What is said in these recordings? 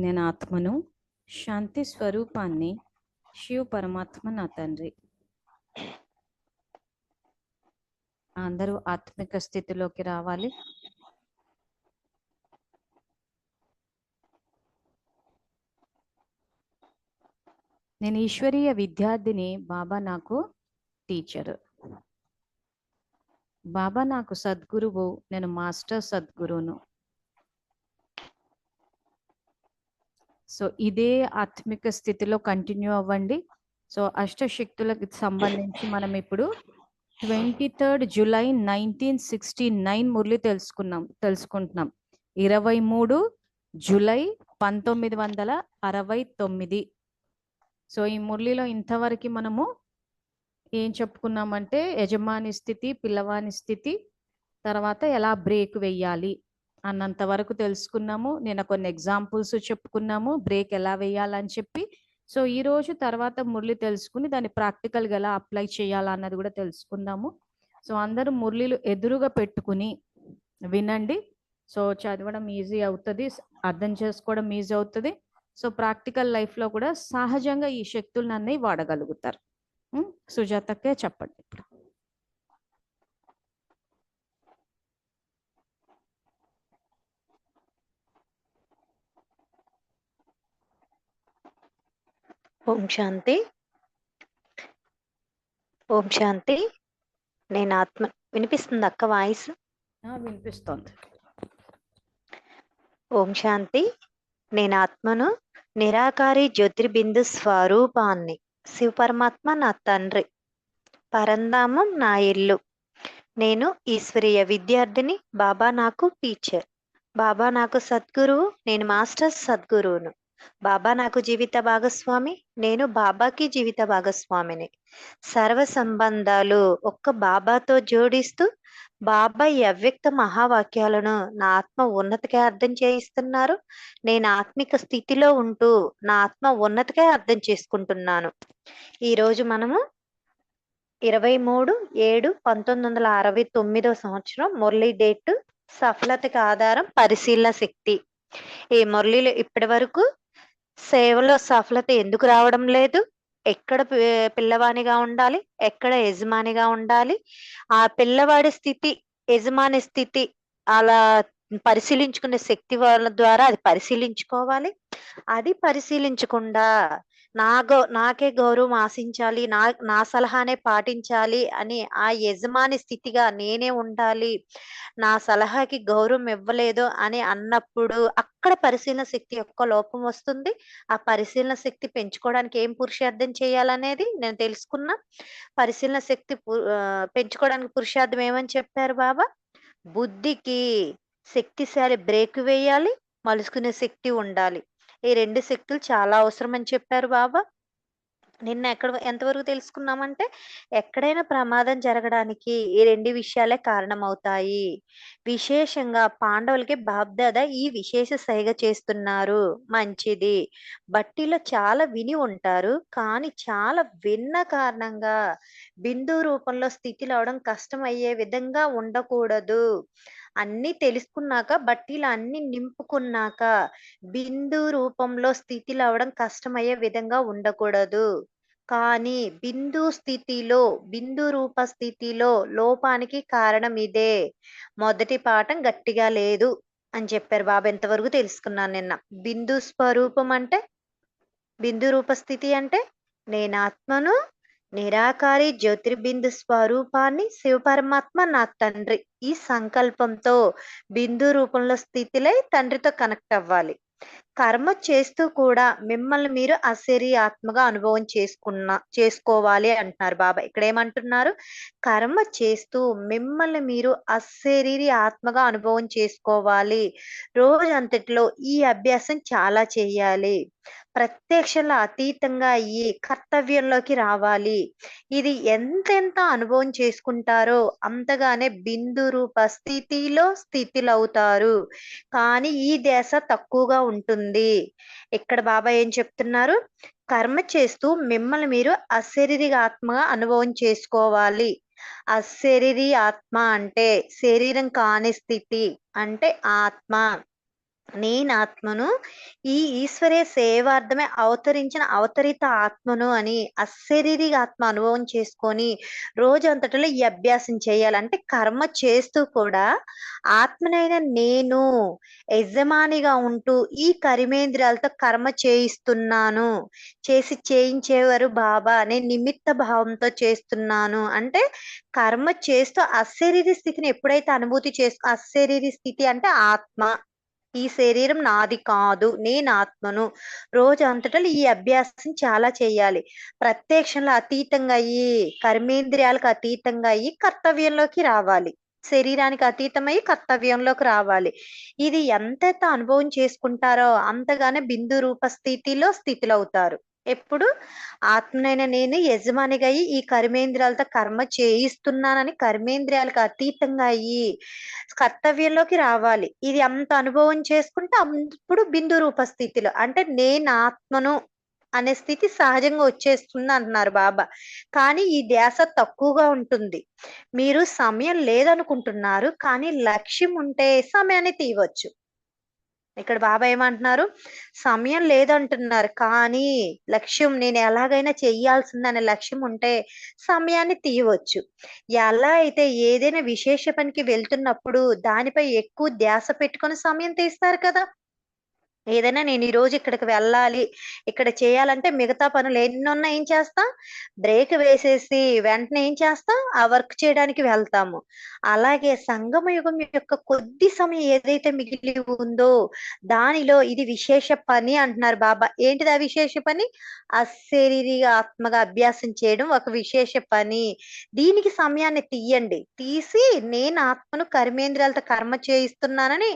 నేను ఆత్మను, శాంతి స్వరూపాన్ని, శివ పరమాత్మ నా తండ్రి. అందరూ ఆత్మిక స్థితిలోకి రావాలి. నేను ఈశ్వరీయ విద్యార్థిని, బాబా నాకు టీచరు. బాబా నాకు సద్గురువు, నేను మాస్టర్ సద్గురువును. సో ఇదే ఆత్మిక స్థితిలో కంటిన్యూ అవ్వండి. సో అష్టశక్తులకు సంబంధించి మనం ఇప్పుడు 23 జూలై 1969 మురళి తెలుసుకుంటున్నాం. 23 జూలై 1969. సో ఈ మురళిలో ఇంతవరకు మనము ఏం చెప్పుకున్నామంటే యజమాని స్థితి, పిల్లవాని స్థితి, తర్వాత ఎలా బ్రేక్ వేయాలి అన్నంత వరకు తెలుసుకున్నాము. నేను కొన్ని ఎగ్జాంపుల్స్ చెప్పుకున్నాము బ్రేక్ ఎలా వేయాలని చెప్పి. సో ఈ రోజు తర్వాత మురళి తెలుసుకుని దాన్ని ప్రాక్టికల్గా ఎలా అప్లై చేయాలన్నది కూడా తెలుసుకుందాము. సో అందరూ మురళిలు ఎదురుగా పెట్టుకుని వినండి. సో చదవడం ఈజీ అవుతుంది, అర్థం చేసుకోవడం ఈజీ అవుతుంది. సో ప్రాక్టికల్ లైఫ్లో కూడా సహజంగా ఈ శక్తులను అన్నీ వాడగలుగుతారు. సుజాతకే చెప్పండి ఇప్పుడు. ఓం శాంతి. ఓం శాంతి. నేను ఆత్మ. వినిపిస్తుంది అక్క వాయిస్? వినిపిస్తోంది. ఓం శాంతి. నేను ఆత్మను, నిరాకారి జ్యోతిర్బిందు స్వరూపాన్ని, శివ పరమాత్మ నా తండ్రి, పరంధామం నా ఇల్లు. నేను ఈశ్వరీయ విద్యార్థిని, బాబా నాకు టీచర్. బాబా నాకు సద్గురువు, నేను మాస్టర్ సద్గురువును. బాబా నాకు జీవిత భాగస్వామి, నేను బాబాకి జీవిత భాగస్వామిని. సర్వ సంబంధాలు ఒక్క బాబాతో జోడిస్తూ బాబా ఈ అవ్యక్త మహావాక్యాలను నా ఆత్మ ఉన్నతిగా అర్థం చేయిస్తున్నారు. నేను ఆత్మిక స్థితిలో ఉంటూ నా ఆత్మ ఉన్నతిగా అర్థం చేసుకుంటున్నాను. ఈరోజు మనము 23/7/1969 మురళీ డేట్, సఫలతకి ఆధారం పరిశీలన శక్తి. ఈ మురళిలో ఇప్పటి వరకు సేవలో సఫలత ఎందుకు రావడం లేదు, ఎక్కడ పిల్లవానిగా ఉండాలి, ఎక్కడ యజమానిగా ఉండాలి, ఆ పిల్లవాడి స్థితి, యజమాని స్థితి అలా పరిశీలించుకునే శక్తి వాళ్ళ ద్వారా అది పరిశీలించుకోవాలి. అది పరిశీలించకుండా నాకే గౌరవం ఆశించాలి, నా సలహానే పాటించాలి అని ఆ యజమాని స్థితిగా నేనే ఉండాలి, నా సలహాకి గౌరవం ఇవ్వలేదు అని అన్నప్పుడు అక్కడ పరిశీలన శక్తి యొక్క లోపం వస్తుంది. ఆ పరిశీలన శక్తి పెంచుకోవడానికి ఏం పురుషార్థం చేయాలనేది నేను తెలుసుకున్నా. పరిశీలన శక్తి పెంచుకోవడానికి పురుషార్థం ఏమని చెప్పారు బాబా? బుద్ధికి శక్తిశాలి బ్రేక్ వేయాలి, మలుసుకునే శక్తి ఉండాలి. ఈ రెండు శక్తులు చాలా అవసరం అని చెప్పారు బాబా. నిన్న ఎంతవరకు తెలుసుకున్నామంటే, ఎక్కడైనా ప్రమాదం జరగడానికి ఈ రెండు విషయాలే కారణమవుతాయి. విశేషంగా పాండవులకి బాబ్దాదా ఈ విశేష సైగ చేస్తున్నారు. మంచిది. బట్టిలో చాలా విని ఉంటారు, కానీ చాలా విన్న కారణంగా బిందు రూపంలో స్థితిలో అవడం కష్టం అయ్యే విధంగా ఉండకూడదు. అన్ని తెలుసుకున్నాక, బట్టీలు అన్ని నింపుకున్నాక బిందు రూపంలో స్థితిలో అవడం కష్టమయ్యే విధంగా ఉండకూడదు. కానీ బిందు రూప స్థితిలో లోపానికి కారణం ఇదే. మొదటి పాఠం గట్టిగా లేదు అని చెప్పారు బాబా. ఎంతవరకు తెలుసుకున్నాను నిన్న. బిందు స్వరూపం అంటే, బిందు రూప స్థితి అంటే నేను ఆత్మను, నిరాకారి జ్యోతిర్బిందు స్వరూపాన్ని, శివ పరమాత్మ నా తండ్రి. ఈ సంకల్పంతో బిందు రూపంలో స్థితిలై తండ్రితో కనెక్ట్ అవ్వాలి. కర్మ చేస్తూ కూడా మిమ్మల్ని మీరు అశరీరి ఆత్మగా అనుభవం చేసుకోవాలి అంటున్నారు బాబా. ఇక్కడ ఏమంటున్నారు? కర్మ చేస్తూ మిమ్మల్ని మీరు అశరీరి ఆత్మగా అనుభవం చేసుకోవాలి. రోజంతటిలో ఈ అభ్యాసం చాలా చేయాలి. ప్రత్యక్షంలో అతీతంగా అయ్యి కర్తవ్యంలోకి రావాలి. ఇది ఎంతెంత అనుభవం చేసుకుంటారో అంతగానే బిందు రూప స్థితిలవుతారు. కానీ ఈ దశ తక్కువగా ఉంటుంది. ఇక్కడ బాబా ఏం చెప్తున్నారు? కర్మ చేస్తూ మిమ్మల్ని మీరు అశరీరి ఆత్మగా అనుభవం చేసుకోవాలి. అశరీరి ఆత్మ అంటే శరీరం కాని స్థితి అంటే ఆత్మ. నేనాత్మను ఈ ఈశ్వరే సేవార్థమే అవతరించిన అవతరిత ఆత్మను అని అశరీరిగా ఆత్మ అనుభవం చేసుకొని రోజంతటిలో ఈ అభ్యాసం చేయాలంటే కర్మ చేస్తూ కూడా ఆత్మనైన నేను యజమానిగా ఉంటూ ఈ కర్మేంద్రియాలతో కర్మ చేయిస్తున్నాను, చేయించేవారు బాబా, నేను నిమిత్త భావంతో చేస్తున్నాను అంటే కర్మ చేస్తూ అశరీరి స్థితిని ఎప్పుడైతే అనుభూతి చేసుకో, అశరీరి స్థితి అంటే ఆత్మ, ఈ శరీరం నాది కాదు, నేను ఆత్మను. రోజు అంతటా ఈ అభ్యాసం చాలా చేయాలి. ప్రత్యక్షంలో అతీతంగా అయ్యి, కర్మేంద్రియాలకు అతీతంగా అయ్యి కర్తవ్యంలోకి రావాలి. శరీరానికి అతీతమై కర్తవ్యంలోకి రావాలి. ఇది ఎంతైతే అనుభవం చేసుకుంటారో అంతగానే బిందు రూప స్థితిలో అవుతారు. ఎప్పుడు ఆత్మనైన నేను యజమానిగా అయ్యి ఈ కర్మేంద్రియాలతో కర్మ చేయిస్తున్నానని కర్మేంద్రియాలకు అతీతంగా అయ్యి కర్తవ్యంలోకి రావాలి. ఇది అంత అనుభవం చేసుకుంటే అప్పుడు బిందు రూప స్థితిలో అంటే నేను ఆత్మను అనే స్థితి సహజంగా వచ్చేస్తుంది అంటున్నారు బాబా. కానీ ఈ ధ్యాస తక్కువగా ఉంటుంది. మీరు సమయం లేదనుకుంటున్నారు, కానీ లక్ష్యం ఉంటే సమయాన్ని తీయవచ్చు. ఇక్కడ బాబా ఏమంటున్నారు, సమయం లేదంటున్నారు, కానీ లక్ష్యం నేను ఎలాగైనా చెయ్యాల్సిందనే లక్ష్యం ఉంటే సమయాన్ని తీయవచ్చు. ఎలా అయితే ఏదైనా విశేష పనికి వెళ్తున్నప్పుడు దానిపై ఎక్కువ ధ్యాస పెట్టుకొని సమయం తీస్తారు కదా. ఏదైనా నేను ఈ రోజు ఇక్కడికి వెళ్ళాలి, ఇక్కడ చేయాలంటే మిగతా పనులు ఎన్నున్నా ఏం చేస్తాం, బ్రేక్ వేసేసి వెంటనే ఏం చేస్తాం, ఆ వర్క్ చేయడానికి వెళ్తాము. అలాగే సంగమ యుగం యొక్క కొద్ది సమయం ఏదైతే మిగిలి ఉందో దానిలో ఇది విశేష పని అంటున్నారు బాబా. ఏంటిది ఆ విశేష పని? అశరీరిగా ఆత్మగా అభ్యాసం చేయడం ఒక విశేష పని. దీనికి సమయాన్ని తీయండి. తీసి నేను ఆత్మను కర్మేంద్రియాలతో కర్మ చేయిస్తున్నానని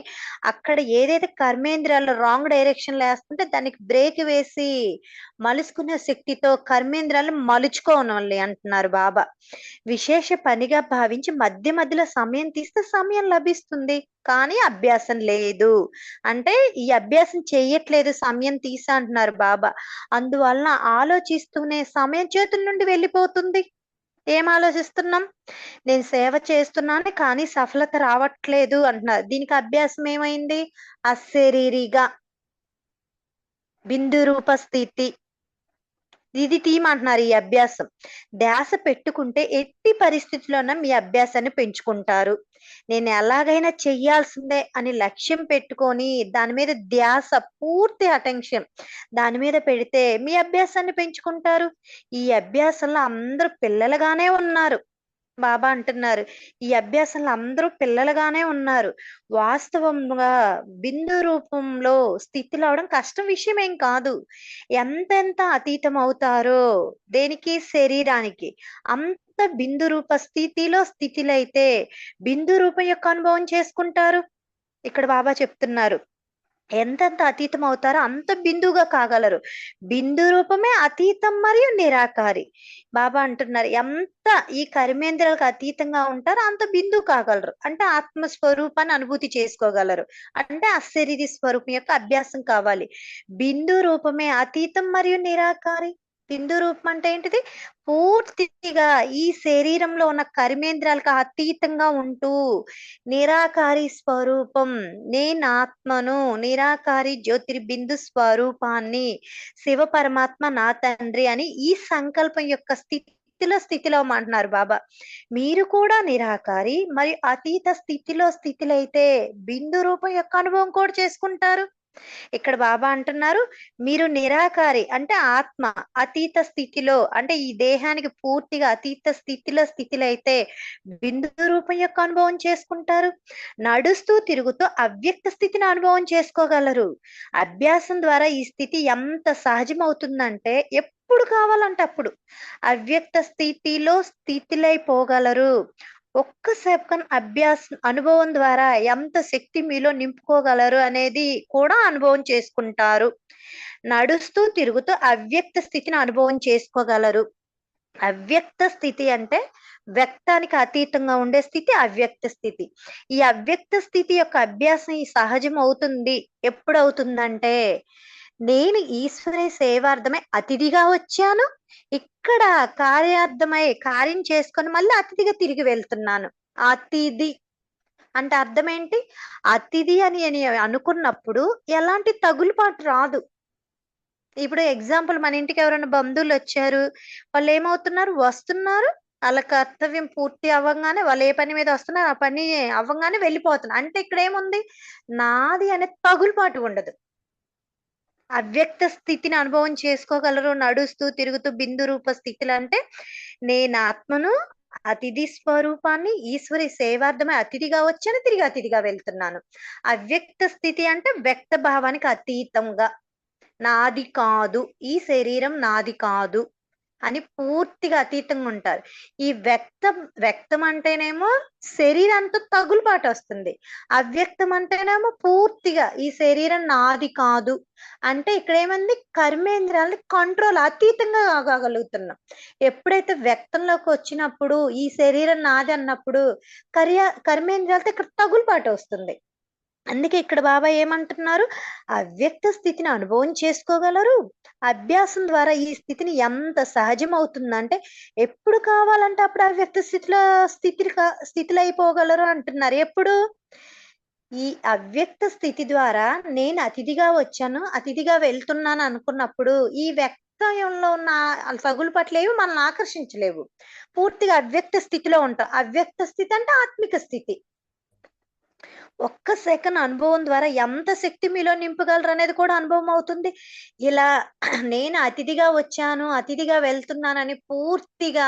అక్కడ ఏదైతే కర్మేంద్రియాలు రాంగ్ డైరెక్షన్ లేస్తుంటే దానికి బ్రేక్ వేసి మలుచుకునే శక్తితో కర్మేంద్రియాలను మలుచుకోవాలి అంటున్నారు బాబా. విశేష పనిగా భావించి మధ్య మధ్యలో సమయం తీస్తే సమయం లభిస్తుంది, కానీ అభ్యాసం లేదు. అంటే ఈ అభ్యాసం చెయ్యట్లేదు, సమయం తీసా అంటున్నారు బాబా. అందువలన ఆలోచిస్తూనే సమయం చేతుల నుండి వెళ్ళిపోతుంది. ఏం ఆలోచిస్తున్నాం, నేను సేవ చేస్తున్నాను కానీ సఫలత రావట్లేదు అంటున్నారు. దీనికి అభ్యాసం ఏమైంది? అశరీరిగా బిందు రూప స్థితి. ఇది తీయమంటున్నారు ఈ అభ్యాసం. ధ్యాస పెట్టుకుంటే ఎట్టి పరిస్థితుల్లోనూ మీ అభ్యాసాన్ని పెంచుకుంటారు. నేను ఎలాగైనా చెయ్యాల్సిందే అని లక్ష్యం పెట్టుకొని దాని మీద ధ్యాస, పూర్తి అటెన్షన్ దాని మీద పెడితే మీ అభ్యాసాన్ని పెంచుకుంటారు. ఈ అభ్యాసంలో అందరూ పిల్లలుగానే ఉన్నారు. బాబా అంటున్నారు, ఈ అభ్యాసంలో అందరూ పిల్లలుగానే ఉన్నారు. వాస్తవంగా బిందు రూపంలో స్థితిలో అవడం కష్టం విషయం ఏం కాదు. ఎంతెంత అతీతం అవుతారో దేనికి, శరీరానికి, అంత బిందు రూప స్థితిలో అయితే బిందు రూపం యొక్క అనుభవం చేసుకుంటారు. ఇక్కడ బాబా చెప్తున్నారు, ఎంతెంత అతీతం అవుతారో అంత బిందువుగా కాగలరు. బిందు రూపమే అతీతం మరియు నిరాకారి. బాబా అంటున్నారు, ఎంత ఈ కర్మేంద్రియాలకు అతీతంగా ఉంటారో అంత బిందువు కాగలరు. అంటే ఆత్మ స్వరూపాన్ని అనుభూతి చేసుకోగలరు. అంటే అశరీరి స్వరూపం యొక్క అభ్యాసం కావాలి. బిందు రూపమే అతీతం మరియు నిరాకారి. బిందు రూపం అంటే ఏంటిది? పూర్తిగా ఈ శరీరంలో ఉన్న కర్మేంద్రియాలకు అతీతంగా ఉంటూ నిరాకారి స్వరూపం, నేను ఆత్మను, నిరాకారి జ్యోతిర్బిందు స్వరూపాన్ని, శివ పరమాత్మ నా తండ్రి అని ఈ సంకల్పం యొక్క స్థితిలో అంటున్నారు బాబా. మీరు కూడా నిరాకారి మరియు అతీత స్థితిలో అయితే బిందు రూపం యొక్క అనుభవం కూడా చేసుకుంటారు. ఇక్కడ బాబా అంటున్నారు, మీరు నిరాకారి అంటే ఆత్మ అతీత స్థితిలో, అంటే ఈ దేహానికి పూర్తిగా అతీత స్థితిలో అయితే బిందు రూపం యొక్క అనుభవం చేసుకుంటారు. నడుస్తూ తిరుగుతూ అవ్యక్త స్థితిని అనుభవం చేసుకోగలరు. అభ్యాసం ద్వారా ఈ స్థితి ఎంత సహజం అవుతుందంటే ఎప్పుడు కావాలంటే అప్పుడు అవ్యక్త స్థితిలైపోగలరు. ఒక్క సెకండ్ అనుభవం ద్వారా ఎంత శక్తి మీలో నింపుకోగలరు అనేది కూడా అనుభవం చేసుకుంటారు. నడుస్తూ తిరుగుతూ అవ్యక్త స్థితిని అనుభవం చేసుకోగలరు. అవ్యక్త స్థితి అంటే వ్యక్తానికి అతీతంగా ఉండే స్థితి అవ్యక్త స్థితి. ఈ అవ్యక్త స్థితి యొక్క అభ్యాసం ఈ సహజం అవుతుంది ఎప్పుడవుతుందంటే, నేను ఈశ్వర సేవార్థమై అతిథిగా వచ్చాను, ఇక్కడ కార్యార్థమై కార్యం చేసుకొని మళ్ళీ అతిథిగా తిరిగి వెళ్తున్నాను. అతిథి అంటే అర్థం ఏంటి? అతిథి అని అనుకున్నప్పుడు ఎలాంటి తగులుబాటు రాదు. ఇప్పుడు ఎగ్జాంపుల్ మన ఇంటికి ఎవరైనా బంధువులొచ్చారు. వాళ్ళేమవుతున్నారు? వస్తున్నారు. ఆళ్ళ కర్తవ్యం పూర్తి అవ్వంగానే వాళ్ళు ఏ పని మీద వస్తున్నారో, ఆ పని అవ్వంగానే వెళ్ళిపోతున్నారు. అంటే ఇక్కడేముంది? నాది అనే తగులుబాటు ఉండదు. అవ్యక్త స్థితిని అనుభవం చేసుకోగలరు. నడుస్తూ, తిరుగుతూ బిందు రూప స్థితులంటే, నేనాత్మను, అతిథి స్వరూపాన్ని, ఈశ్వరి సేవార్థమై అతిథిగా వచ్చాను, తిరిగి అతిథిగా వెళ్తున్నాను. అవ్యక్త స్థితి అంటే వ్యక్త భావానికి అతీతంగా. నాది కాదు, ఈ శరీరం నాది కాదు అని పూర్తిగా అతీతంగా ఉంటారు. ఈ వ్యక్తం అంటేనేమో శరీరంతో తగులుబాటొస్తుంది. అవ్యక్తం అంటేనేమో పూర్తిగా ఈ శరీరం నాది కాదు. అంటే ఇక్కడేముంది? కర్మేంద్రియాలని కంట్రోల్ అతీతంగా కాగలుగుతున్నాం. ఎప్పుడైతే వ్యక్తంలోకొచ్చినప్పుడు ఈ శరీరం నాది అన్నప్పుడు కర్మేంద్రియాలతో ఇక్కడ తగులుబాటొస్తుంది. అందుకే ఇక్కడ బాబా ఏమంటున్నారు? అవ్యక్త స్థితిని అనుభవం చేసుకోగలరు. అభ్యాసం ద్వారా ఈ స్థితిని ఎంత సహజమవుతుందంటే, ఎప్పుడు కావాలంటే అప్పుడు అవ్యక్త స్థితిలో అయిపోగలరు అంటున్నారు. ఎప్పుడు? ఈ అవ్యక్త స్థితి ద్వారా నేను అతిథిగా వచ్చాను, అతిథిగా వెళ్తున్నాను అనుకున్నప్పుడు, ఈ వ్యక్తంలో ఉన్న తగులుబాట్లేవి మనల్ని ఆకర్షించలేవు. పూర్తిగా అవ్యక్త స్థితిలో ఉంటాం. అవ్యక్త స్థితి అంటే ఆత్మిక స్థితి. ఒక్క సెకన్ అనుభవం ద్వారా ఎంత శక్తి మీలో నింపగలరనేది కూడా అనుభవం అవుతుంది. ఇలా నేను అతిథిగా వచ్చాను, అతిథిగా వెళ్తున్నానని పూర్తిగా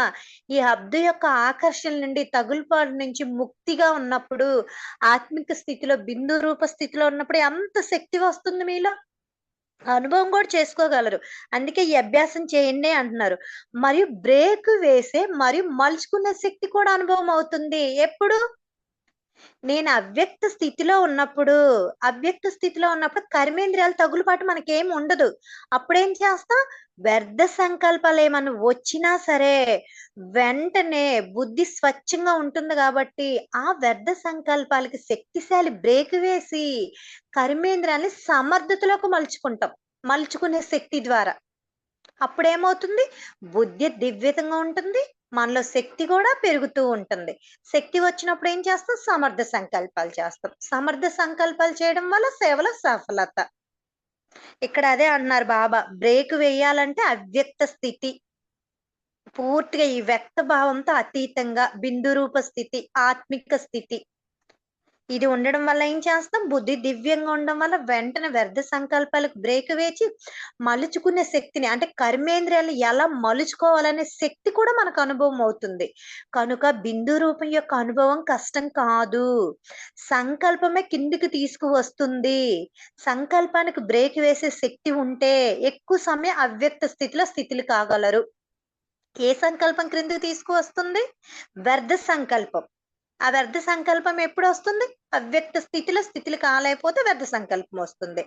ఈ హద్దు యొక్క ఆకర్షణ నుండి, తగులుబాటు నుంచి ముక్తిగా ఉన్నప్పుడు, ఆత్మిక స్థితిలో, బిందు రూప స్థితిలో ఉన్నప్పుడు ఎంత శక్తి వస్తుంది మీలో. అనుభవం కూడా చేసుకోగలరు. అందుకే ఈ అభ్యాసం చేయండి అంటున్నారు. మరియు బ్రేక్ వేసే మరియు మలుచుకునే శక్తి కూడా అనుభవం అవుతుంది. ఎప్పుడు? నేను అవ్యక్త స్థితిలో ఉన్నప్పుడు కర్మేంద్రియాల తగులుబాటు మనకేం ఉండదు. అప్పుడేం చేస్తాం? వ్యర్థ సంకల్పాలేమన్నా వచ్చినా సరే, వెంటనే బుద్ధి స్వచ్ఛంగా ఉంటుంది గాబట్టి, ఆ వ్యర్థ సంకల్పాలకి శక్తిశాలి బ్రేక్ వేసి, కర్మేంద్రియాల్ని సమర్థతలోకి మలుచుకునే శక్తి ద్వారా. అప్పుడేమవుతుంది? బుద్ధి దివ్యతంగా ఉంటుంది. మనలో శక్తి కూడా పెరుగుతూ ఉంటుంది. శక్తి వచ్చినప్పుడు ఏం చేస్తాం? సమర్థ సంకల్పాలు చేస్తాం. సమర్థ సంకల్పాలు చేయడం వల్ల సేవలో సఫలత. ఇక్కడ అదే అంటున్నారు బాబా. బ్రేక్ వేయాలంటే అవ్యక్త స్థితి. పూర్తిగా ఈ వ్యక్త భావంతో అతీతంగా బిందు రూప స్థితి, ఆత్మిక స్థితి. ఇది ఉండడం వల్ల ఏం చేస్తాం? బుద్ధి దివ్యంగా ఉండడం వల్ల వెంటనే వ్యర్థ సంకల్పాలకు బ్రేక్ వేసి, మలుచుకునే శక్తిని అంటే కర్మేంద్రియాలు ఎలా మలుచుకోవాలనే శక్తి కూడా మనకు అనుభవం అవుతుంది. కనుక బిందు రూపం యొక్క అనుభవం కష్టం కాదు. సంకల్పమే కిందికి తీసుకువస్తుంది. సంకల్పానికి బ్రేక్ వేసే శక్తి ఉంటే ఎక్కువ సమయం అవ్యక్త స్థితులు కాగలరు. ఏ సంకల్పం క్రిందికి తీసుకువస్తుంది? వ్యర్థ సంకల్పం. ఆ వ్యర్థ సంకల్పం ఎప్పుడొస్తుంది? అవ్యక్త స్థితులు కాలేకపోతే వ్యర్థ సంకల్పం వస్తుంది.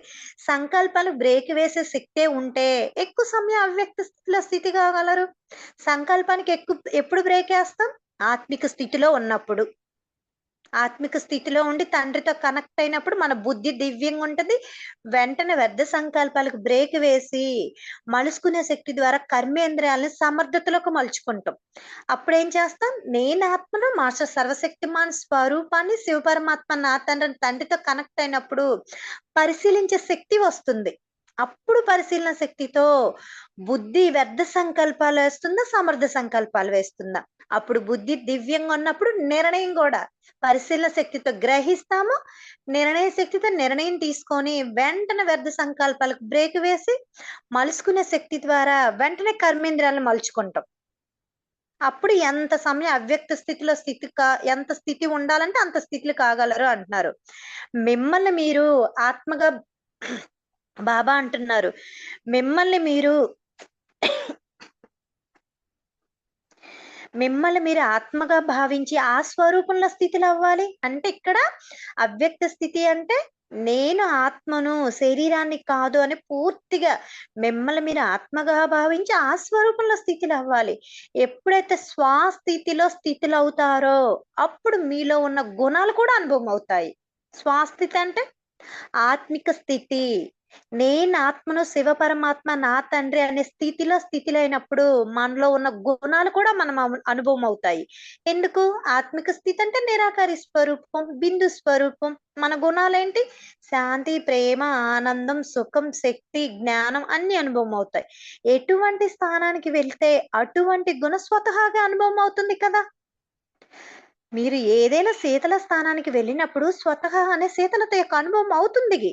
సంకల్పాలు బ్రేక్ వేసే శక్తే ఉంటే ఎక్కువ సమయం అవ్యక్త స్థితి కాగలరు. సంకల్పానికి ఎప్పుడు బ్రేక్ వేస్తాం? ఆత్మిక స్థితిలో ఉన్నప్పుడు. ఆత్మిక స్థితిలో ఉండి తండ్రితో కనెక్ట్ అయినప్పుడు మన బుద్ధి దివ్యంగా ఉంటది. వెంటనే వ్యర్థ సంకల్పాలకు బ్రేక్ వేసి, మలుచుకునే శక్తి ద్వారా కర్మేంద్రియాలని సమర్థతలోకి మలుచుకుంటాం. అప్పుడేం చేస్తాం? నేను ఆత్మను మాస్టర్ సర్వశక్తిమాన్ స్వరూపాన్ని శివపరమాత్మ నా తండ్రితో కనెక్ట్ అయినప్పుడు పరిశీలించే శక్తి వస్తుంది. అప్పుడు పరిశీలన శక్తితో బుద్ధి వ్యర్థ సంకల్పాలు వేస్తుందా? సమర్థ సంకల్పాలు వేస్తుందా? అప్పుడు బుద్ధి దివ్యంగా ఉన్నప్పుడు నిర్ణయం కూడా పరిశీలన శక్తితో గ్రహిస్తాము. నిర్ణయ శక్తితో నిర్ణయం తీసుకొని వెంటనే వ్యర్థ సంకల్పాలకు బ్రేక్ వేసి, మలుచుకునే శక్తి ద్వారా వెంటనే కర్మేంద్రియాలను మలుచుకుంటాం. అప్పుడు ఎంత సమయం అవ్యక్త స్థితిలో ఎంత స్థితి ఉండాలంటే అంత స్థితిలు కాగలరు అంటున్నారు. మిమ్మల్ని మీరు ఆత్మగా బాబా అంటున్నారు. మిమ్మల్ని మీరు ఆత్మగా భావించి ఆ స్వరూపంలో స్థితిలో అవ్వాలి. అంటే ఇక్కడ అవ్యక్త స్థితి అంటే నేను ఆత్మను, శరీరాన్ని కాదు అని పూర్తిగా మిమ్మల్ని మీరు ఆత్మగా భావించి ఆ స్వరూపంలో స్థితిలో అవ్వాలి. ఎప్పుడైతే స్థితిలో అవుతారో అప్పుడు మీలో ఉన్న గుణాలు కూడా అనుభవం అవుతాయి. స్వాస్థితి అంటే ఆత్మిక స్థితి. నేను ఆత్మను శివ పరమాత్మ నా తండ్రి అనే స్థితిలో అయినప్పుడు మనలో ఉన్న గుణాలు కూడా మనం అనుభవం అవుతాయి. ఎందుకు? ఆత్మిక స్థితి అంటే నిరాకారి స్వరూపం, బిందు స్వరూపం. మన గుణాలేంటి? శాంతి, ప్రేమ, ఆనందం, సుఖం, శక్తి, జ్ఞానం అన్ని అనుభవం అవుతాయి. ఎటువంటి స్థానానికి వెళ్తే అటువంటి గుణ స్వతహాగా అనుభవం అవుతుంది కదా. మీరు ఏదైనా శీతల స్థానానికి వెళ్ళినప్పుడు స్వతహాగానే శీతలత యొక్క అనుభవం అవుతుంది.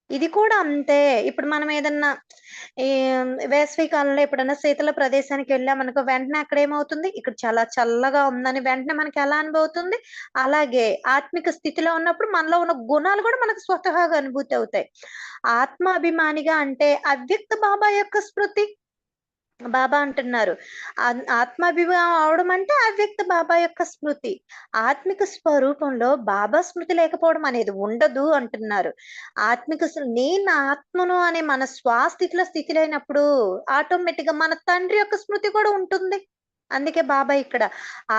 ఇది కూడా అంతే. ఇప్పుడు మనం ఏదన్నా ఈ వేసవి కాలంలో ఎప్పుడన్నా శీతల ప్రదేశానికి వెళ్ళామనుకో, వెంటనే అక్కడ ఏమవుతుంది? ఇక్కడ చాలా చల్లగా ఉందని వెంటనే మనకి ఎలా అనుభవవుతుంది? అలాగే ఆత్మిక స్థితిలో ఉన్నప్పుడు మనలో ఉన్న గుణాలు కూడా మనకు స్వతహాగా అనుభూతి అవుతాయి. ఆత్మాభిమానిగా అంటే అవ్యక్త బాబా యొక్క స్మృతి. బాబా అంటున్నారు. ఆత్మాభిమానం అవడం అంటే అవ్యక్త బాబా యొక్క స్మృతి. ఆత్మిక స్వరూపంలో బాబా స్మృతి లేకపోవడం అనేది ఉండదు అంటున్నారు. నేను ఆత్మను అనే మన స్థితిలో అయినప్పుడు ఆటోమేటిక్‌గా మన తండ్రి యొక్క స్మృతి కూడా ఉంటుంది. అందుకే బాబా ఇక్కడ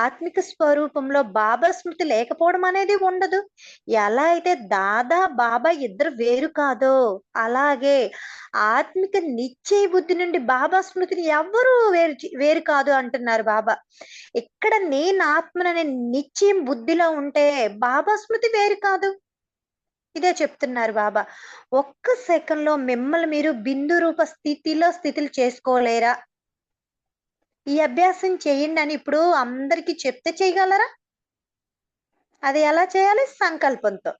ఆత్మిక స్వరూపంలో బాబా స్మృతి లేకపోవడం అనేది ఉండదు. ఎలా అయితే దాదా, బాబా ఇద్దరు వేరు కాదో, అలాగే ఆత్మిక నిశ్చయ బుద్ధి నుండి బాబా స్మృతిని ఎవ్వరూ వేరు కాదు అంటున్నారు బాబా. ఇక్కడ నేను ఆత్మననే నిశ్చయం బుద్ధిలో ఉంటే బాబా స్మృతి వేరు కాదు. ఇదే చెప్తున్నారు బాబా. ఒక్క సెకన్‌లో మిమ్మల్ని మీరు బిందు రూప స్థితులు చేసుకోలేరా? ఈ అభ్యాసం చేయండి అని ఇప్పుడు అందరికీ చెప్తే చేయగలరా? అది ఎలా చేయాలి? సంకల్పంతో.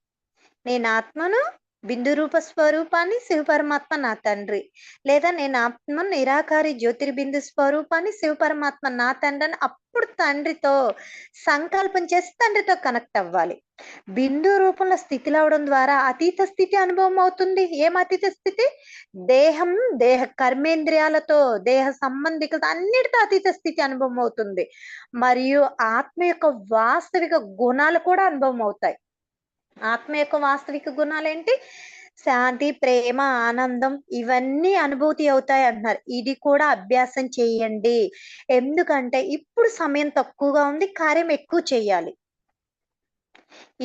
నేను ఆత్మను, బిందు రూప స్వరూపాన్ని, శివ పరమాత్మ నా తండ్రి. లేదా నేను ఆత్మను నిరాకారి జ్యోతిర్బిందు స్వరూపాన్ని, శివ పరమాత్మ నా తండ్రి అని అప్పుడు తండ్రితో సంకల్పం చేసి తండ్రితో కనెక్ట్ అవ్వాలి. బిందు రూపంలో స్థితిలో అవడం ద్వారా అతీత స్థితి అనుభవం అవుతుంది. ఏం అతీత స్థితి? దేహం, దేహ కర్మేంద్రియాలతో, దేహ సంబంధికులతో అన్నిటితో అతీత స్థితి అనుభవం అవుతుంది. మరియు ఆత్మ యొక్క వాస్తవిక గుణాలు కూడా అనుభవం అవుతాయి. ఆత్మ యొక్క వాస్తవిక గుణాలేంటి? శాంతి, ప్రేమ, ఆనందం ఇవన్నీ అనుభూతి అవుతాయి అంటున్నారు. ఇది కూడా అభ్యాసం చేయండి. ఎందుకంటే ఇప్పుడు సమయం తక్కువగా ఉంది. కార్యం ఎక్కువ చేయాలి.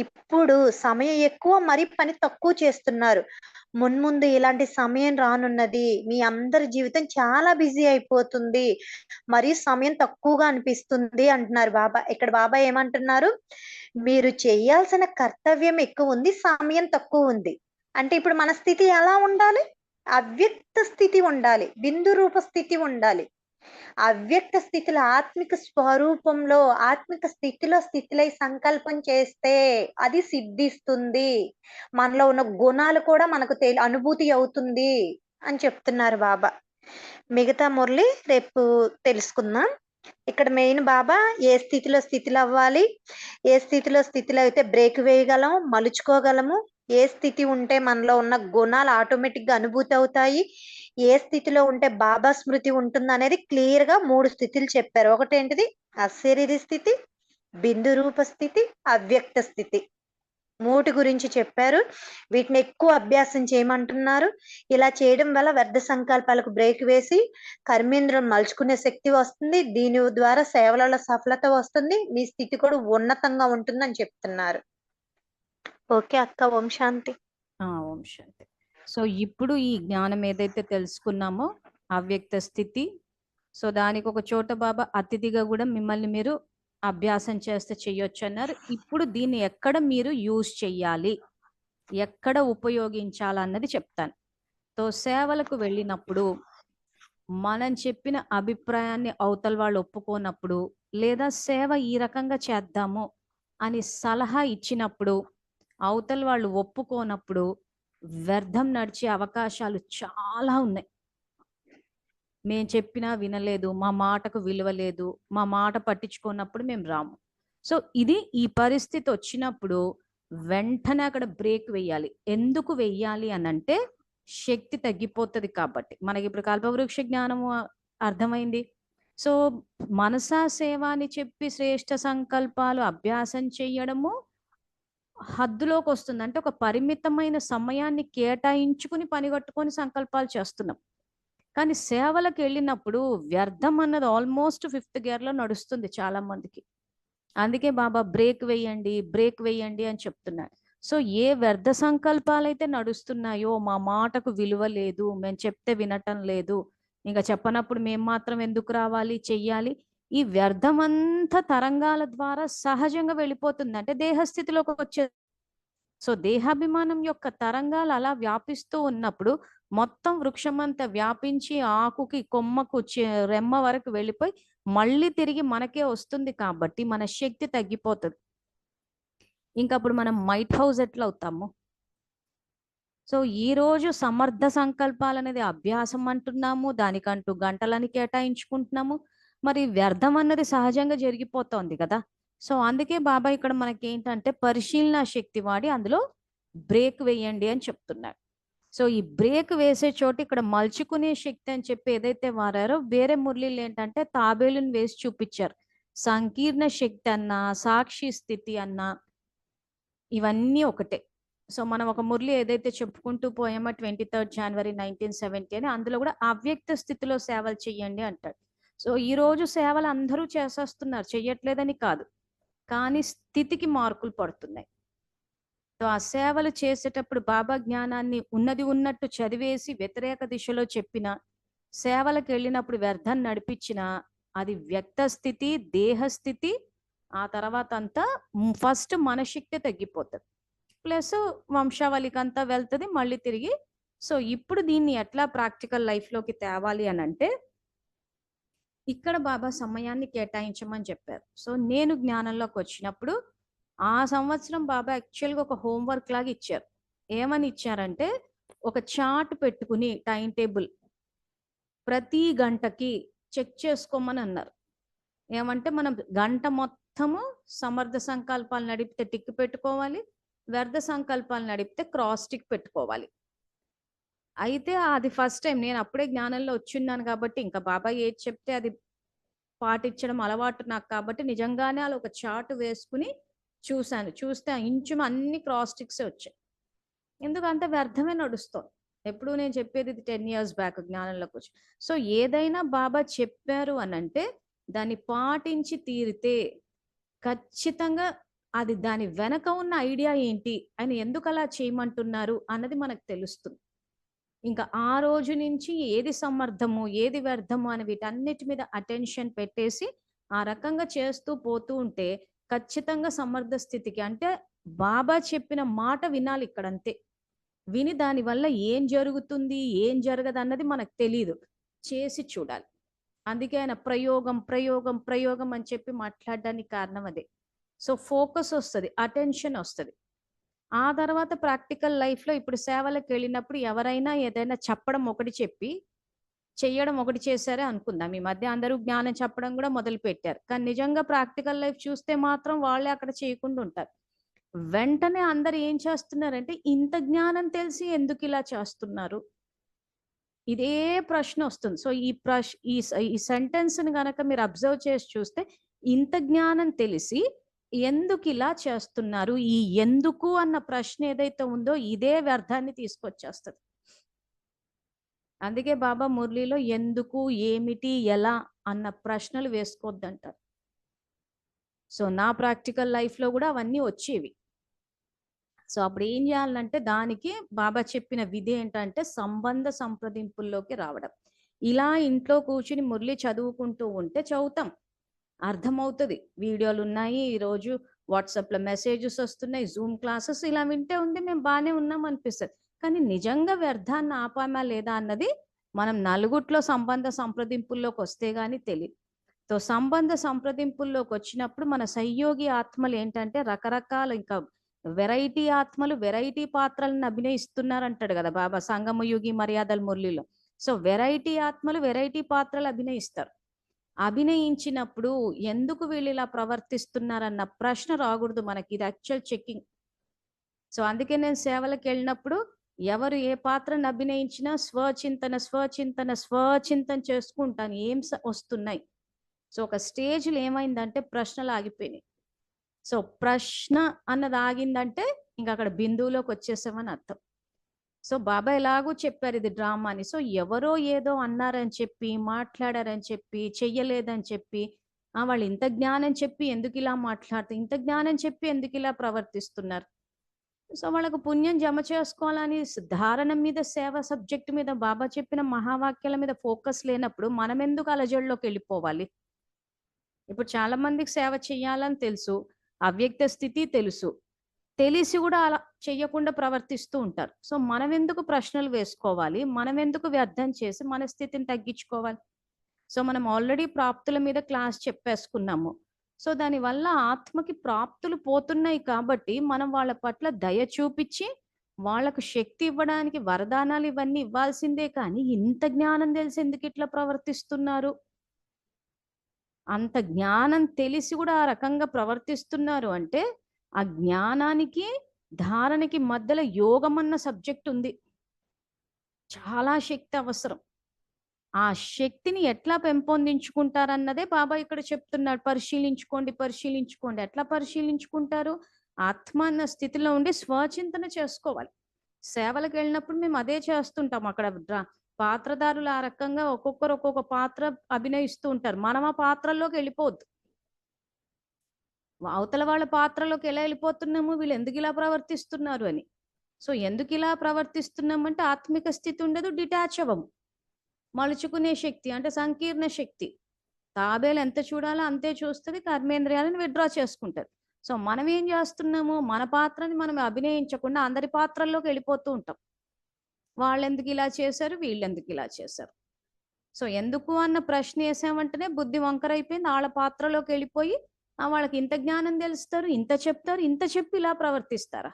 ఇప్పుడు సమయం ఎక్కువ, మరి పని తక్కువ చేస్తున్నారు. మున్ముందు ఇలాంటి సమయం రానున్నది. మీ అందరి జీవితం చాలా బిజీ అయిపోతుంది. మరియు సమయం తక్కువగా అనిపిస్తుంది అంటున్నారు బాబా. ఇక్కడ బాబా ఏమంటున్నారు? మీరు చేయాల్సిన కర్తవ్యం ఎక్కువ ఉంది. సమయం తక్కువ ఉంది. అంటే ఇప్పుడు మన స్థితి ఎలా ఉండాలి? అవ్యక్త స్థితి ఉండాలి. బిందు రూప స్థితి ఉండాలి. అవ్యక్త స్థితిలో ఆత్మిక స్వరూపంలో ఆత్మిక స్థితిలై సంకల్పం చేస్తే అది సిద్ధిస్తుంది. మనలో ఉన్న గుణాలు కూడా మనకు అనుభూతి అవుతుంది అని చెప్తున్నారు బాబా. మిగతా మురళి రేపు తెలుసుకుందాం. ఇక్కడ మెయిన్ బాబా ఏ స్థితిలో అవ్వాలి, ఏ స్థితిలో అయితే బ్రేక్ వేయగలం, మలుచుకోగలము, ఏ స్థితి ఉంటే మనలో ఉన్న గుణాలు ఆటోమేటిక్ గా అనుభూతి అవుతాయి, ఏ స్థితిలో ఉంటే బాబా స్మృతి ఉంటుంది అనేది క్లియర్ గా 3 స్థితులు చెప్పారు. ఒకటేంటిది? అశరీరి స్థితి, బిందు రూప స్థితి, అవ్యక్త స్థితి. 3 గురించి చెప్పారు. వీటిని ఎక్కువ అభ్యాసం చేయమంటున్నారు. ఇలా చేయడం వల్ల వ్యర్థ సంకల్పాలకు బ్రేక్ వేసి కర్మేంద్రం మలుచుకునే శక్తి వస్తుంది. దీని ద్వారా సేవలలో సఫలత వస్తుంది. మీ స్థితి కూడా ఉన్నతంగా ఉంటుందని చెప్తున్నారు. ఓకే అక్క. ఓం శాంతి. ఓం శాంతి. సో ఇప్పుడు ఈ జ్ఞానం ఏదైతే తెలుసుకున్నామో అవ్యక్త స్థితి, సో దానికి ఒక చోట బాబా అతిథిగా కూడా మిమ్మల్ని మీరు అభ్యాసం చేస్తే చెయ్యొచ్చు అన్నారు. ఇప్పుడు దీన్ని ఎక్కడ మీరు యూజ్ చెయ్యాలి, ఎక్కడ ఉపయోగించాలన్నది చెప్తాను. సో సేవలకు వెళ్ళినప్పుడు మనం చెప్పిన అభిప్రాయాన్ని అవతల వాళ్ళు ఒప్పుకోనప్పుడు, లేదా సేవ ఈ రకంగా చేద్దాము అని సలహా ఇచ్చినప్పుడు అవతల వాళ్ళు ఒప్పుకోనప్పుడు వ్యర్థం నడిచే అవకాశాలు చాలా ఉన్నాయి. మేము చెప్పినా వినలేదు, మా మాటకు విలువ లేదు, మా మాట పట్టించుకున్నప్పుడు మేము రాము. సో ఇది ఈ పరిస్థితి వచ్చినప్పుడు వెంటనే అక్కడ బ్రేక్ వేయాలి. ఎందుకు వెయ్యాలి అనంటే శక్తి తగ్గిపోతుంది కాబట్టి. మనకి ఇప్పుడు కల్పవృక్ష జ్ఞానము అర్థమైంది. సో మనసా సేవ అని చెప్పి శ్రేష్ఠ సంకల్పాలు అభ్యాసం చేయడము హద్దులోకి వస్తుంది. అంటే ఒక పరిమితమైన సమయాన్ని కేటాయించుకుని పనిగట్టుకొని సంకల్పాలు చేస్తున్నాం. కానీ సేవలకు వెళ్ళినప్పుడు వ్యర్థం అన్నది ఆల్మోస్ట్ 5th గేర్లో నడుస్తుంది చాలా మందికి. అందుకే బాబా బ్రేక్ వేయండి అని చెప్తున్నాడు. సో ఏ వ్యర్థ సంకల్పాలైతే నడుస్తున్నాయో, మా మాటకు విలువ లేదు, మేము చెప్తే వినటం లేదు, ఇంకా చెప్పనప్పుడు మేము మాత్రం ఎందుకు రావాలి, చెయ్యాలి, ఈ వ్యర్థమంతా తరంగాల ద్వారా సహజంగా వెళ్ళిపోతుంది. అంటే దేహస్థితిలోకి వచ్చే సో దేహాభిమానం యొక్క తరంగాలు అలా వ్యాపిస్తూ ఉన్నప్పుడు మొత్తం వృక్షమంతా వ్యాపించి ఆకుకి, కొమ్మకు, రెమ్మ వరకు వెళ్ళిపోయి మళ్ళీ తిరిగి మనకే వస్తుంది కాబట్టి మన శక్తి తగ్గిపోతుంది. ఇంకప్పుడు మనం మైట్ హౌస్ ఎట్లా అవుతాము? సో ఈ రోజు సమర్థ సంకల్పాలు అనేది అభ్యాసం అంటున్నాము, దానికంటూ గంటలని కేటాయించుకుంటున్నాము. మరి వ్యర్థం అన్నది సహజంగా జరిగిపోతోంది కదా. సో అందుకే బాబా ఇక్కడ మనకి ఏంటంటే పరిశీలన శక్తి వాడి అందులో బ్రేక్ వేయండి అని చెప్తున్నారు. సో ఈ బ్రేక్ వేసే చోటు ఇక్కడ మలుచుకునే శక్తి అని చెప్పి ఏదైతే వారారో, వేరే మురళీలు ఏంటంటే తాబేలుని వేసి చూపించారు. సంకీర్ణ శక్తి అన్నా, సాక్షి స్థితి అన్నా ఇవన్నీ ఒకటే. సో మనం ఒక మురళి ఏదైతే చెప్పుకుంటూ పోయామో 23 జనవరి 1970 అని, అందులో కూడా అవ్యక్త స్థితిలో సేవలు చెయ్యండి అంటాడు. సో ఈ రోజు సేవలు అందరూ చేసేస్తున్నారు, చెయ్యట్లేదని కాదు, కానీ స్థితికి మార్కులు పడుతున్నాయి. సో ఆ సేవలు చేసేటప్పుడు బాబా జ్ఞానాన్ని ఉన్నది ఉన్నట్టు చదివేసి వ్యతిరేక దిశలో చెప్పిన, సేవలకు వెళ్ళినప్పుడు వ్యర్థం నడిపించిన, అది వ్యక్త స్థితి, దేహ స్థితి, ఆ తర్వాత అంతా ఫస్ట్ మన శక్తి తగ్గిపోతుంది, ప్లస్ వంశావళికి అంతా వెళ్తుంది మళ్ళీ తిరిగి. సో ఇప్పుడు దీన్ని ఎట్లా ప్రాక్టికల్ లైఫ్లోకి తేవాలి అని అంటే, ఇక్కడ బాబా సమయాన్ని కేటాయించమని చెప్పారు. సో నేను జ్ఞానంలోకి వచ్చినప్పుడు ఆ సంవత్సరం బాబా యాక్చువల్గా ఒక హోంవర్క్ లాగా ఇచ్చారు. ఏమని ఇచ్చారంటే, ఒక చార్ట్ పెట్టుకుని టైం టేబుల్ ప్రతి గంటకి చెక్ చేసుకోమని అన్నారు. ఏమంటే మనం గంట మొత్తము సమర్థ సంకల్పాలు నడిపితే టిక్ పెట్టుకోవాలి, వ్యర్థ సంకల్పాలు నడిపితే క్రాస్ టిక్ పెట్టుకోవాలి. అయితే అది ఫస్ట్ టైం నేను అప్పుడే జ్ఞానంలో వచ్చున్నాను కాబట్టి, ఇంకా బాబా ఏది చెప్తే అది పాటించడం అలవాటు నాకు కాబట్టి నిజంగానే అలా ఒక చార్ట్ వేసుకుని చూశాను. చూస్తే ఇంచుమ అన్ని క్రాస్ టిక్స్ వచ్చాయి. ఎందుకంటే వ్యర్థమే నడుస్తుంది. ఎప్పుడు నేను చెప్పేది ఇది 10 years బ్యాక్ జ్ఞానంలోకి వచ్చి. సో ఏదైనా బాబా చెప్పారు అని అంటే దాన్ని పాటించి తీరితే ఖచ్చితంగా అది దాని వెనక ఉన్న ఐడియా ఏంటి, అని ఎందుకు అలా చేయమంటున్నారు అన్నది మనకు తెలుస్తుంది. ఇంకా ఆ రోజు నుంచి ఏది సమర్థము, ఏది వ్యర్థము అని వీటన్నిటి మీద అటెన్షన్ పెట్టేసి ఆ రకంగా చేస్తూ పోతూ ఉంటే ఖచ్చితంగా సమర్థ స్థితికి, అంటే బాబా చెప్పిన మాట వినాలి ఇక్కడ అంతే. విని దాని వల్ల ఏం జరుగుతుంది, ఏం జరగదు అన్నది మనకు తెలియదు, చేసి చూడాలి. అందుకే ఆయన ప్రయోగం ప్రయోగం ప్రయోగం అని చెప్పి మాట్లాడడానికి కారణం అదే. సో ఫోకస్ వస్తుంది, అటెన్షన్ వస్తుంది. ఆ తర్వాత ప్రాక్టికల్ లైఫ్లో ఇప్పుడు సేవలకు వెళ్ళినప్పుడు ఎవరైనా ఏదైనా చెప్పడం ఒకటి చెప్పి చెయ్యడం ఒకటి చేశారే అనుకుందాం. ఈ మధ్య అందరూ జ్ఞానం చెప్పడం కూడా మొదలు పెట్టారు, కానీ నిజంగా ప్రాక్టికల్ లైఫ్ చూస్తే మాత్రం వాళ్ళే అక్కడ చేయకుండా ఉంటారు. వెంటనే అందరు ఏం చేస్తున్నారంటే, ఇంత జ్ఞానం తెలిసి ఎందుకు ఇలా చేస్తున్నారు, ఇదే ప్రశ్న వస్తుంది. సో ఈ సెంటెన్స్ ని గనక మీరు అబ్జర్వ్ చేసి చూస్తే, ఇంత జ్ఞానం తెలిసి ఎందుకు ఇలా చేస్తున్నారు, ఈ ఎందుకు అన్న ప్రశ్న ఏదైతే ఉందో ఇదే వ్యర్థాన్ని తీసుకొచ్చేస్తుంది. అందుకే బాబా మురళిలో ఎందుకు, ఏమిటి, ఎలా అన్న ప్రశ్నలు వేసుకోవద్దంటారు. సో నా ప్రాక్టికల్ లైఫ్లో కూడా అవన్నీ వచ్చేవి. సో అప్పుడు ఏం చేయాలంటే, దానికి బాబా చెప్పిన విధి ఏంటంటే సంబంధ సంప్రదింపుల్లోకి రావడం. ఇలా ఇంట్లో కూర్చుని మురళి చదువుకుంటూ ఉంటే చదువుతాం, అర్థమవుతుంది, వీడియోలు ఉన్నాయి, ఈరోజు వాట్సాప్లో మెసేజెస్ వస్తున్నాయి, జూమ్ క్లాసెస్, ఇలా వింటే ఉంది మేము బాగానే ఉన్నాం అనిపిస్తుంది. కానీ నిజంగా వ్యర్థాన్ని ఆపామా లేదా అన్నది మనం నలుగుట్లో సంబంధ సంప్రదింపుల్లోకి వస్తే గానీ తెలియదు. సో సంబంధ సంప్రదింపుల్లోకి వచ్చినప్పుడు మన సహయోగి ఆత్మలు ఏంటంటే రకరకాల, ఇంకా వెరైటీ ఆత్మలు వెరైటీ పాత్రలను అభినయిస్తున్నారంటాడు కదా బాబా సంగమయుగి మర్యాదల మురళిలో. సో వెరైటీ ఆత్మలు వెరైటీ పాత్రలు అభినయిస్తారు. అభినయించినప్పుడు ఎందుకు వీళ్ళు ఇలా ప్రవర్తిస్తున్నారన్న ప్రశ్న రాకూడదు మనకి, ఇది యాక్చువల్ చెక్కింగ్. సో అందుకే నేను సేవలకు వెళ్ళినప్పుడు ఎవరు ఏ పాత్రను అభినయించినా స్వచింతన స్వచింతన స్వచింతన చేసుకుంటాను, ఏం వస్తున్నాయి. సో ఒక స్టేజ్లో ఏమైందంటే ప్రశ్నలు ఆగిపోయినాయి. సో ప్రశ్న అన్నది ఆగిందంటే ఇంకా అక్కడ బిందువులోకి వచ్చేసామని అర్థం. సో బాబా ఎలాగూ చెప్పారు ఇది డ్రామా అని. సో ఎవరో ఏదో అన్నారని చెప్పి, మాట్లాడారని చెప్పి, చెయ్యలేదని చెప్పి, వాళ్ళు ఇంత జ్ఞానం చెప్పి ఎందుకు ఇలా మాట్లాడుతారు, ఇంత జ్ఞానం చెప్పి ఎందుకు ఇలా ప్రవర్తిస్తున్నారు, సో వాళ్ళకు పుణ్యం జమ చేసుకోవాలని ధారణ మీద, సేవ సబ్జెక్ట్ మీద, బాబా చెప్పిన మహావాక్యాల మీద ఫోకస్ లేనప్పుడు మనం ఎందుకు అలజడిలోకి వెళ్ళిపోవాలి? ఇప్పుడు చాలా మందికి సేవ చెయ్యాలని తెలుసు, అవ్యక్త స్థితి తెలుసు, తెలిసి కూడా అలా చెయ్యకుండా ప్రవర్తిస్తూ ఉంటారు. సో మనం ఎందుకు ప్రశ్నలు వేసుకోవాలి? మనం ఎందుకు వ్యర్థం చేసి మన స్థితిని తగ్గించుకోవాలి? సో మనం ఆల్రెడీ ప్రాప్తుల మీద క్లాస్ చెప్పేసుకున్నాము. సో దానివల్ల ఆత్మకి ప్రాప్తులు పోతున్నాయి కాబట్టి మనం వాళ్ళ పట్ల దయ చూపించి వాళ్ళకు శక్తి ఇవ్వడానికి వరదానాలు ఇవన్నీ ఇవ్వాల్సిందే. కానీ ఇంత జ్ఞానం తెలిసి ఎందుకు ఇట్లా ప్రవర్తిస్తున్నారు? అంత జ్ఞానం తెలిసి కూడా ఆ రకంగా ప్రవర్తిస్తున్నారు అంటే ఆ జ్ఞానానికి ధారణకి మధ్యలో యోగం అన్న సబ్జెక్ట్ ఉంది. చాలా శక్తి అవసరం. ఆ శక్తిని ఎట్లా పెంపొందించుకుంటారన్నదే బాబా ఇక్కడ చెప్తున్నాడు. పరిశీలించుకోండి, పరిశీలించుకోండి. ఎట్లా పరిశీలించుకుంటారు? ఆత్మ అన్న స్థితిలో ఉండి స్వచింతన చేసుకోవాలి. సేవలకు వెళ్ళినప్పుడు మేము అదే చేస్తుంటాం. అక్కడ పాత్రధారులు ఆ రకంగా ఒక్కొక్కరు ఒక్కొక్క పాత్ర అభినయిస్తూ ఉంటారు. మనం ఆ పాత్రల్లోకి వెళ్ళిపోవద్దు. అవతల వాళ్ళ పాత్రలోకి ఎలా వెళ్ళిపోతున్నాము, వీళ్ళు ఎందుకు ఇలా ప్రవర్తిస్తున్నారు అని. సో ఎందుకు ఇలా ప్రవర్తిస్తున్నామంటే ఆత్మిక స్థితి ఉండదు, డిటాచ్ అవ్వము. మలుచుకునే శక్తి అంటే సంకీర్ణ శక్తి. తాబేలు ఎంత చూడాలో అంతే చూస్తుంది, కర్మేంద్రియాలను విత్డ్రా చేసుకుంటది. సో మనం ఏం చేస్తున్నాము, మన పాత్రని మనం అభినయించకుండా అందరి పాత్రల్లోకి వెళ్ళిపోతూ ఉంటాం. వాళ్ళు ఎందుకు ఇలా చేశారు, వీళ్ళు ఎందుకు ఇలా చేశారు. సో ఎందుకు అన్న ప్రశ్న వేసామంటేనే బుద్ధి వంకర అయిపోయింది. వాళ్ళ పాత్రలోకి వెళ్ళిపోయి వాళ్ళకి ఇంత జ్ఞానం తెలుస్తారు, ఇంత చెప్తారు, ఇంత చెప్పి ఇలా ప్రవర్తిస్తారా?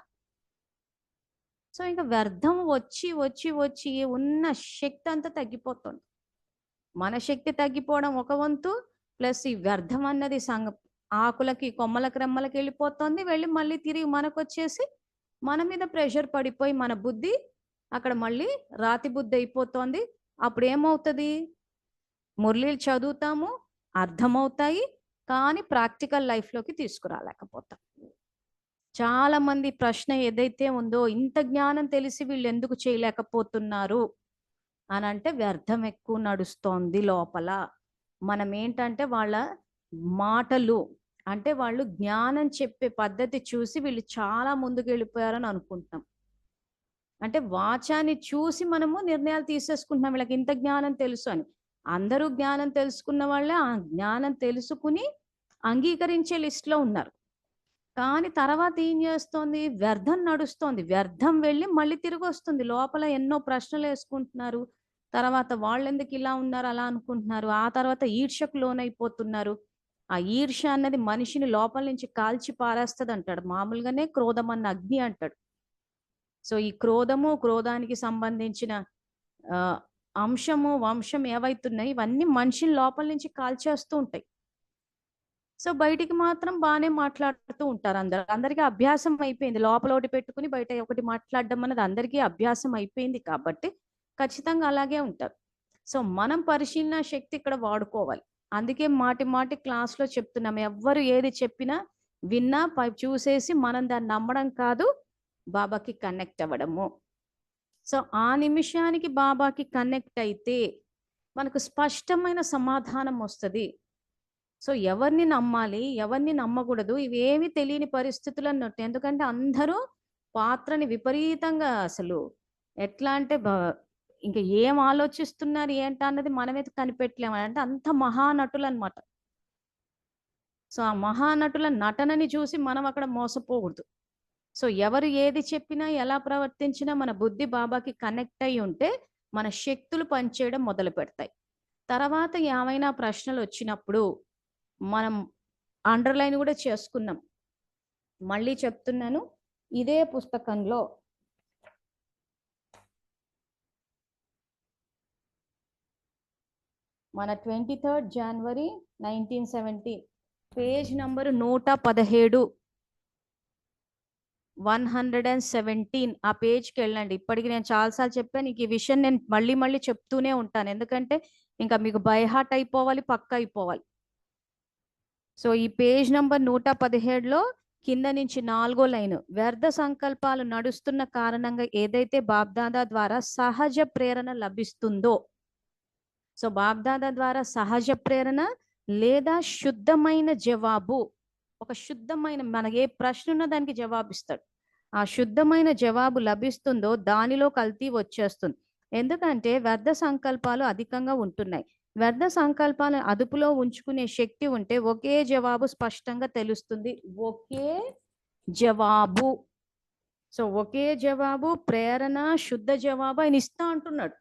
సో ఇంకా వ్యర్థం వచ్చి వచ్చి వచ్చి ఉన్న శక్తి అంతా తగ్గిపోతుంది. మన శక్తి తగ్గిపోవడం ఒక వంతు, ప్లస్ ఈ వ్యర్థం అన్నది ఆకులకి, కొమ్మలకి, రెమ్మలకి వెళ్ళిపోతుంది. వెళ్ళి మళ్ళీ తిరిగి మనకు వచ్చేసి మన మీద ప్రెషర్ పడిపోయి మన బుద్ధి అక్కడ మళ్ళీ రాతి బుద్ధి అయిపోతుంది. అప్పుడు ఏమవుతుంది? మురళీలు చదువుతాము, అర్థమవుతాయి, కానీ ప్రాక్టికల్ లైఫ్లోకి తీసుకురాలేకపోతాం. చాలా మంది ప్రశ్న ఏదైతే ఉందో, ఇంత జ్ఞానం తెలిసి వీళ్ళు ఎందుకు చేయలేకపోతున్నారు అని అంటే వ్యర్థం ఎక్కువ నడుస్తోంది లోపల. మనం ఏంటంటే వాళ్ళ మాటలు అంటే వాళ్ళు జ్ఞానం చెప్పే పద్ధతి చూసి వీళ్ళు చాలా ముందుకు వెళ్ళిపోయారని అనుకుంటున్నాం. అంటే వాచాన్ని చూసి మనము నిర్ణయాలు తీసేసుకుంటున్నాం, వీళ్ళకి ఇంత జ్ఞానం తెలుసు అని. అందరూ జ్ఞానం తెలుసుకున్న వాళ్ళే ఆ జ్ఞానం తెలుసుకుని అంగీకరించే లిస్ట్లో ఉన్నారు. కానీ తర్వాత ఏం చేస్తోంది? వ్యర్థం నడుస్తోంది. వ్యర్థం వెళ్ళి మళ్ళీ తిరిగి వస్తుంది. లోపల ఎన్నో ప్రశ్నలు వేసుకుంటున్నారు. తర్వాత వాళ్ళు ఎందుకు ఇలా ఉన్నారు అలా అనుకుంటున్నారు. ఆ తర్వాత ఈర్ష్యకు లోనైపోతున్నారు. ఆ ఈర్ష్య అన్నది మనిషిని లోపల నుంచి కాల్చి పారేస్తుంది అంటాడు. మామూలుగానే క్రోధం అన్న అగ్ని అంటాడు. సో ఈ క్రోధము, క్రోధానికి సంబంధించిన అంశము, వంశం ఏవైతున్నాయి ఇవన్నీ మనిషిని లోపల నుంచి కాల్చేస్తూ ఉంటాయి. సో బయటికి మాత్రం బాగానే మాట్లాడుతూ ఉంటారు అందరు. అందరికీ అభ్యాసం అయిపోయింది. లోపల ఒకటి పెట్టుకుని బయట ఒకటి మాట్లాడడం అన్నది అందరికీ అభ్యాసం అయిపోయింది కాబట్టి ఖచ్చితంగా అలాగే ఉంటారు. సో మనం పరిశీలన శక్తి ఇక్కడ వాడుకోవాలి. అందుకే మాటి మాటి క్లాస్లో చెప్తున్నాం, ఎవ్వరు ఏది చెప్పినా విన్నా చూసేసి మనం దాన్ని నమ్మడం కాదు, బాబాకి కనెక్ట్ అవ్వడము. సో ఆ నిమిషానికి బాబాకి కనెక్ట్ అయితే మనకు స్పష్టమైన సమాధానం వస్తుంది. సో ఎవరిని నమ్మాలి, ఎవరిని నమ్మకూడదు, ఇవేమి తెలియని పరిస్థితులు అన్నట్టు. ఎందుకంటే అందరూ పాత్రని విపరీతంగా అసలు ఎట్లా అంటే ఇంకా ఏం ఆలోచిస్తున్నారు ఏంట అన్నది మనమైతే కనిపెట్టలేము. అంటే అంత మహానటులు అనమాట. సో ఆ మహానటుల నటనని చూసి మనం అక్కడ మోసపోకూడదు. సో ఎవరు ఏది చెప్పినా, ఎలా ప్రవర్తించినా మన బుద్ధి బాబాకి కనెక్ట్ అయి ఉంటే మన శక్తులు పనిచేయడం మొదలు పెడతాయి. తర్వాత ఏమైనా ప్రశ్నలు వచ్చినప్పుడు మనం అండర్లైన్ కూడా చేసుకున్నాం. మళ్ళీ చెప్తున్నాను, ఇదే పుస్తకంలో మన 23 జనవరి 1970 పేజ్ నంబరు 117 117 ఆ పేజ్కి వెళ్ళండి. ఇప్పటికి నేను చాలాసార్లు చెప్పాను, నీకు ఈ విషయం నేను మళ్ళీ మళ్ళీ చెప్తూనే ఉంటాను. ఎందుకంటే ఇంకా మీకు బై హార్ట్ అయిపోవాలి, పక్క అయిపోవాలి. సో ఈ పేజ్ నంబర్ 117లో కింద నుంచి 4వ లైన్, వ్యర్థ సంకల్పాలు నడుస్తున్న కారణంగా ఏదైతే బాబ్దాదా ద్వారా సహజ ప్రేరణ లభిస్తుందో, సో బాబ్దాదా ద్వారా సహజ ప్రేరణ లేదా శుద్ధమైన జవాబు, ఒక శుద్ధమైన మనకి ఏ ప్రశ్న ఉన్నా దానికి జవాబిస్తాడు. ఆ శుద్ధమైన జవాబు లభిస్తుందో దానిలో కల్తీ వచ్చేస్తుంది. ఎందుకంటే వ్యర్థ సంకల్పాలు అధికంగా ఉంటున్నాయి. వ్యర్థ సంకల్పాలను అదుపులో ఉంచుకునే శక్తి ఉంటే ఒకే జవాబు స్పష్టంగా తెలుస్తుంది. ఒకే జవాబు. సో ఒకే జవాబు, ప్రేరణ, శుద్ధ జవాబు ఆయన ఇస్తా అంటున్నాడు.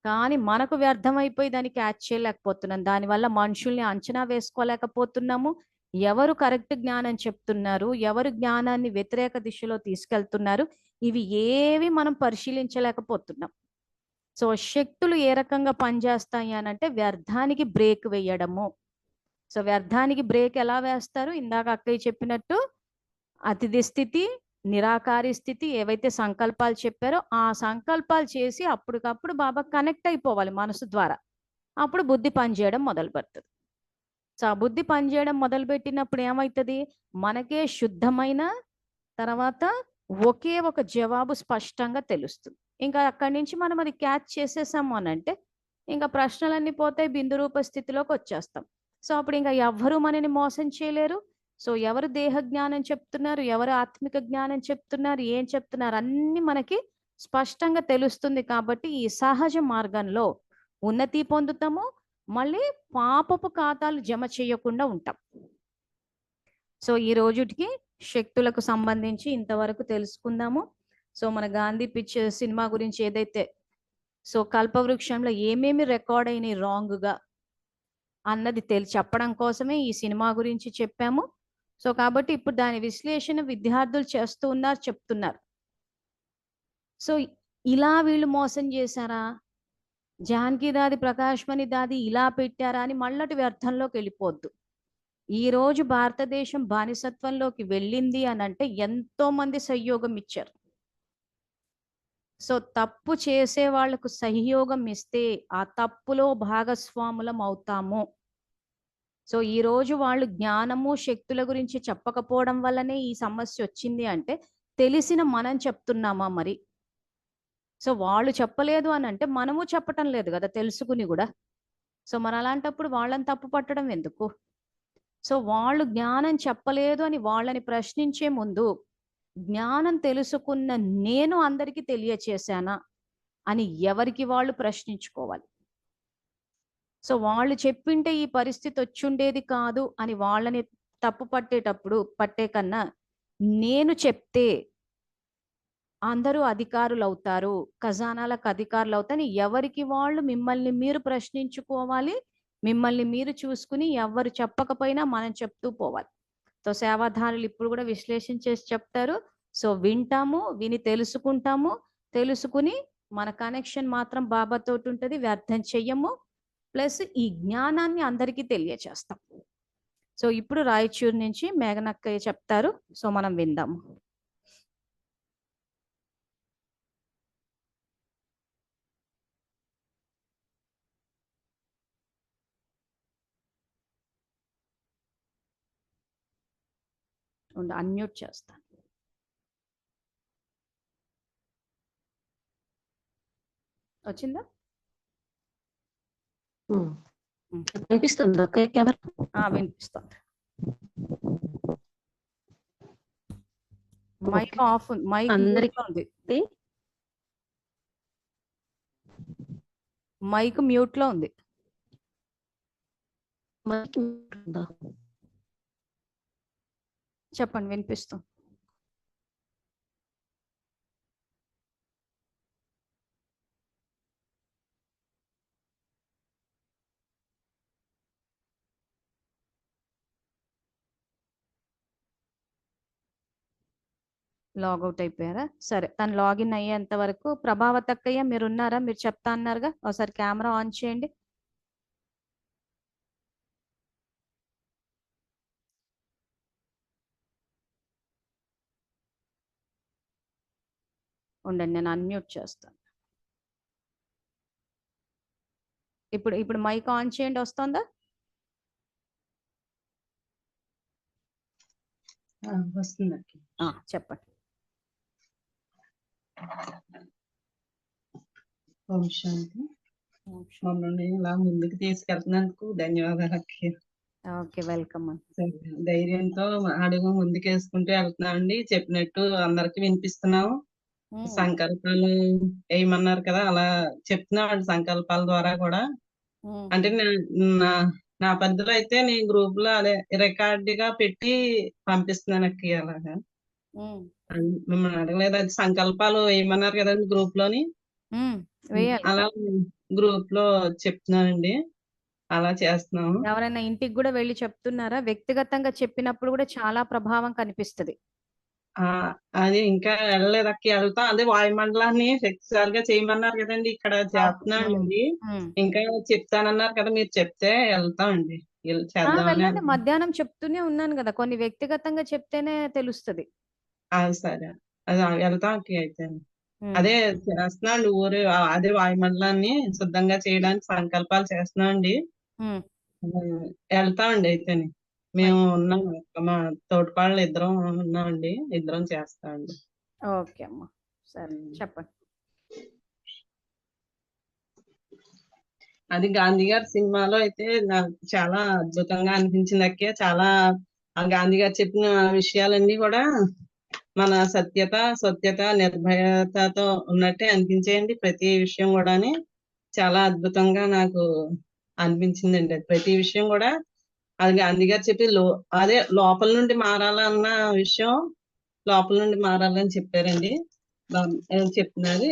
కానీ మనకు వ్యర్థమైపోయి దాన్ని క్యాచ్ చేయలేకపోతున్నాం. దానివల్ల మనుషుల్ని అంచనా వేసుకోలేకపోతున్నాము. ఎవరు కరెక్ట్ జ్ఞానం చెప్తున్నారు, ఎవరు జ్ఞానాన్ని వ్యతిరేక దిశలో తీసుకెళ్తున్నారు, ఇవి ఏవి మనం పరిశీలించలేకపోతున్నాం. సో శక్తులు ఏ రకంగా పనిచేస్తాయి అని అంటే వ్యర్థానికి బ్రేక్ వేయడము. సో వ్యర్థానికి బ్రేక్ ఎలా వేస్తారు? ఇందాక అక్కయ్య చెప్పినట్టు అతిథి స్థితి, నిరాకారి స్థితి, ఏవైతే సంకల్పాలు చెప్పారో ఆ సంకల్పాలు చేసి అప్పటికప్పుడు బాబా కనెక్ట్ అయిపోవాలి మనసు ద్వారా. అప్పుడు బుద్ధి పనిచేయడం మొదలు పెడుతుంది. సో ఆ బుద్ధి పనిచేయడం మొదలుపెట్టినప్పుడు ఏమవుతుంది? మనకే శుద్ధమైన తర్వాత ఒకే ఒక జవాబు స్పష్టంగా తెలుస్తుంది. ఇంకా అక్కడి నుంచి మనం అది క్యాచ్ చేసేసాము అని అంటే ఇంకా ప్రశ్నలన్నీ పోతాయి, బిందు రూప స్థితిలోకి వచ్చేస్తాం. సో అప్పుడు ఇంకా ఎవ్వరూ మనని మోసం చేయలేరు. సో ఎవరు దేహ జ్ఞానం చెప్తున్నారు, ఎవరు ఆత్మిక జ్ఞానం చెప్తున్నారు, ఏం చెప్తున్నారు అన్ని మనకి స్పష్టంగా తెలుస్తుంది. కాబట్టి ఈ సహజ మార్గంలో ఉన్నతి పొందుతాము, మళ్ళీ పాపపు ఖాతాలు జమ చేయకుండా ఉంటాం. సో ఈ రోజుటికి శక్తులకు సంబంధించి ఇంతవరకు తెలుసుకుందాము. సో మన గాంధీ పిక్చర్ సినిమా గురించి ఏదైతే సో కల్పవృక్షంలో ఏమేమి రికార్డ్ అయినాయి రాంగ్గా అన్నది చెప్పడం కోసమే ఈ సినిమా గురించి చెప్పాము. సో కాబట్టి ఇప్పుడు దాని విశ్లేషణ విద్యార్థులు చేస్తూ ఉన్నారు, చెప్తున్నారు. సో ఇలా వీళ్ళు మోసం చేశారా, జానకి దాది, ప్రకాశ్మణి దాది ఇలా పెట్టారా అని మళ్ళటి వ్యర్థంలోకి వెళ్ళిపోద్దు. ఈ రోజు భారతదేశం బానిసత్వంలోకి వెళ్ళింది అని అంటే ఎంతో మంది సహయోగం ఇచ్చారు. సో తప్పు చేసే వాళ్లకు సహయోగం ఇస్తే ఆ తప్పులో భాగస్వాములం అవుతాము. సో ఈ రోజు వాళ్ళు జ్ఞానము శక్తుల గురించి చెప్పకపోవడం వల్లనే ఈ సమస్య వచ్చింది అంటే తెలిసిన మనం చెప్తున్నామా మరి? సో వాళ్ళు చెప్పలేదు అని అంటే మనము చెప్పటం లేదు కదా తెలుసుకుని కూడా. సో మరి అలాంటప్పుడు వాళ్ళని తప్పు పట్టడం ఎందుకు? సో వాళ్ళు జ్ఞానం చెప్పలేదు అని వాళ్ళని ప్రశ్నించే ముందు జ్ఞానం తెలుసుకున్న నేను అందరికీ తెలియచేశానా అని ఎవరికి వాళ్ళు ప్రశ్నించుకోవాలి. సో వాళ్ళు చెప్పింటే ఈ పరిస్థితి వచ్చుండేది కాదు అని వాళ్ళని తప్పు పట్టే కన్నా నేను చెప్తే అందరూ అధికారులు అవుతారు, ఖజానాలకు అధికారులు అవుతారని ఎవరికి వాళ్ళు మిమ్మల్ని మీరు ప్రశ్నించుకోవాలి. మిమ్మల్ని మీరు చూసుకుని ఎవరు చెప్పకపోయినా మనం చెప్తూ పోవాలి. సో సేవాధారులు ఇప్పుడు కూడా విశ్లేషణ చేసి చెప్తారు. సో వింటాము, విని తెలుసుకుంటాము, తెలుసుకుని మన కనెక్షన్ మాత్రం బాబాతో ఉంటుంది, వ్యర్థం చెయ్యము. ప్లస్ ఈ జ్ఞానాన్ని అందరికీ తెలియచేస్తాం. సో ఇప్పుడు రాయచూరు నుంచి మేఘనక్కయ్య చెప్తారు. సో మనం విందాము. అన్మ్యూట్ చేస్తాను. వచ్చిందా? వినిపిస్తుందా? వినిపిస్తుంది. మైక్ ఆఫ్, మైక్ అందరికీ ఉంది, మైక్ మ్యూట్ లో ఉంది. చెప్పండి, వినిపిస్తుంది. లాగౌట్ అయిపోయారా? సరే, తను లాగిన్ అయ్యేంత వరకు ప్రభావతక్కయ్య మీరు ఉన్నారా? మీరు చెప్తా అన్నారుగా, ఒకసారి కెమెరా ఆన్ చేయండి. ఉండండి, నేను అన్మ్యూట్ చేస్తాను. ఇప్పుడు మైక్ ఆన్ చేయండి. వస్తుందా? చెప్పండి. ఓం శాంతి. మమ్మల్ని ఇలా ముందుకు తీసుకెళ్తున్నందుకు ధన్యవాదాలు అక్కయ్య. ఓకే, వెల్కమ్ అండి. సరే, ధైర్యంతో అడుగు ముందుకేసుకుంటూ వెళ్తున్నామండి. చెప్పినట్టు అందరికి వినిపిస్తున్నాము. సంకల్పాలు వేయమన్నారు కదా, అలా చెప్తున్నామండి సంకల్పాల ద్వారా కూడా. అంటే నా నా పద్ధతిలో అయితే నేను గ్రూప్ లో అదే రికార్డ్ గా పెట్టి పంపిస్తున్నాను అక్క. అలాగా మిమ్మల్ని అడగలేదు, అది సంకల్పాలు వేయమన్నారు కదండి గ్రూప్ లోని. వేయాలి. అలా గ్రూప్ లో చెప్తున్నానండి, అలా చేస్తున్నాము. ఎవరైనా ఇంటికి కూడా వెళ్ళి చెప్తున్నారా? వ్యక్తిగతంగా చెప్పినప్పుడు కూడా చాలా ప్రభావం కనిపిస్తది. అది ఇంకా వెళ్ళలేదు అక్క, వెళ్తాం. అదే వాయుమండలాన్ని శక్తిశాలిగా చేయమన్నారు కదండి, ఇక్కడ చేస్తున్నామండి. ఇంకా చెప్తానన్నారు కదా, మీరు చెప్తే వెళ్తామండి, చేద్దామని. వెళ్ళండి, మధ్యాహ్నం చెప్తూనే ఉన్నాను కదా, కొన్ని వ్యక్తిగతంగా చెప్తేనే తెలుస్తది. సరే, అదే వెళ్తాం అక్క అయితే. అదే చేస్తున్నాండి, అదే వాయుమండలాన్ని శుద్ధంగా చేయడానికి సంకల్పాలు చేస్తున్నామండి. వెళ్తామండి అయితే. మేము ఉన్నాం, మా తోటిపాళ్ళు ఇద్దరం ఉన్నామండి, ఇద్దరం చేస్తామండి. ఓకే అమ్మా, సరే చెప్పండి. అది గాంధీ గారి సినిమాలో అయితే నాకు చాలా అద్భుతంగా అనిపించింది అక్క. చాలా ఆ గాంధీ గారు చెప్పిన విషయాలన్నీ కూడా మన సత్యత, స్వచ్ఛత, నిర్భయతతో ఉన్నట్టే అనిపించేయండి. ప్రతి విషయం కూడా చాలా అద్భుతంగా నాకు అనిపించిందండి. ప్రతి విషయం కూడా అది గాంధీ గారు చెప్పి అదే లోపల నుండి మారాలన్న విషయం, లోపల నుండి మారాలని చెప్పారండి. చెప్తున్నది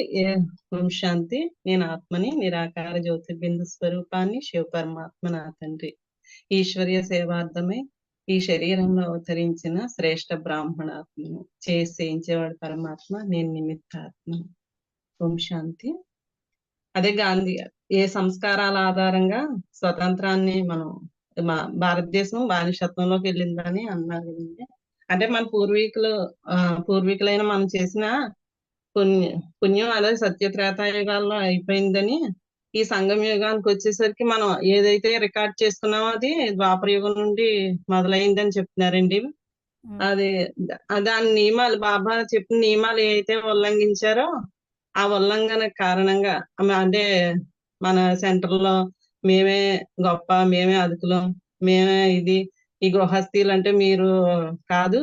ఓం శాంతి. నేను ఆత్మని, నిరాకార జ్యోతిర్బిందు స్వరూపాన్ని, శివ పరమాత్మ నా తండ్రి. ఈశ్వర్య సేవార్థమై ఈ శరీరంలో అవతరించిన శ్రేష్ఠ బ్రాహ్మణాత్మను చేయించేవాడు పరమాత్మ, నేను నిమిత్తాత్మ. ఓం శాంతి. అదే గాంధీ ఏ సంస్కారాల ఆధారంగా స్వతంత్రాన్ని మనం భారతదేశం బానిసత్వంలోకి వెళ్ళిందని అన్నారు కదండి. అంటే మన పూర్వీకులైన మనం చేసిన పుణ్యం అదే సత్యత్రేతాయుగాల్లో అయిపోయిందని, ఈ సంగమ యుగానికి వచ్చేసరికి మనం ఏదైతే రికార్డ్ చేసుకున్నామో అది ద్వాపర యుగం నుండి మొదలైందని చెప్తున్నారండి. అది దాని నియమాలు, బాబా చెప్పిన నియమాలు ఏవైతే ఉల్లంఘించారో ఆ ఉల్లంఘన కారణంగా అంటే మన సెంటర్ లో మేమే గొప్ప, మేమే అదుకులం, మేమే ఇది, ఈ గృహస్థీలు అంటే మీరు కాదు,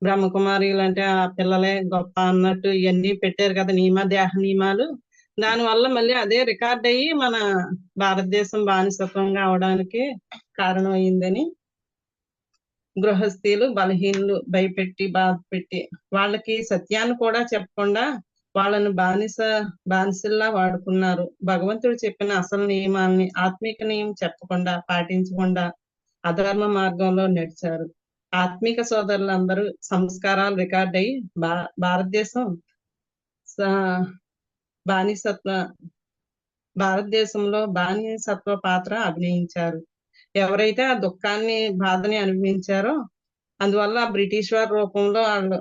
బ్రహ్మకుమారీలు అంటే ఆ పిల్లలే గొప్ప అన్నట్టు ఇవన్నీ పెట్టారు కదా దేహ నియమాలు. దానివల్ల మళ్ళీ అదే రికార్డ్ అయ్యి మన భారతదేశం బానిసత్వంగా అవడానికి కారణం అయిందని, గృహస్థీలు బలహీనులు భయపెట్టి బాధ పెట్టి వాళ్ళకి సత్యాన్ని కూడా చెప్పకుండా వాళ్ళని బానిసల్లా వాడుకున్నారు. భగవంతుడు చెప్పిన అసలు నియమాల్ని, ఆత్మిక నియమం చెప్పకుండా, పాటించకుండా అధర్మ మార్గంలో నడిచారు. ఆత్మిక సోదరులందరూ సంస్కారాలు రికార్డ్ అయ్యి భారతదేశం భారతదేశంలో బానిసత్వ పాత్ర అభినయించారు. ఎవరైతే ఆ దుఃఖాన్ని, బాధని అనుభవించారో అందువల్ల బ్రిటిష్ వారి రూపంలో వాళ్ళు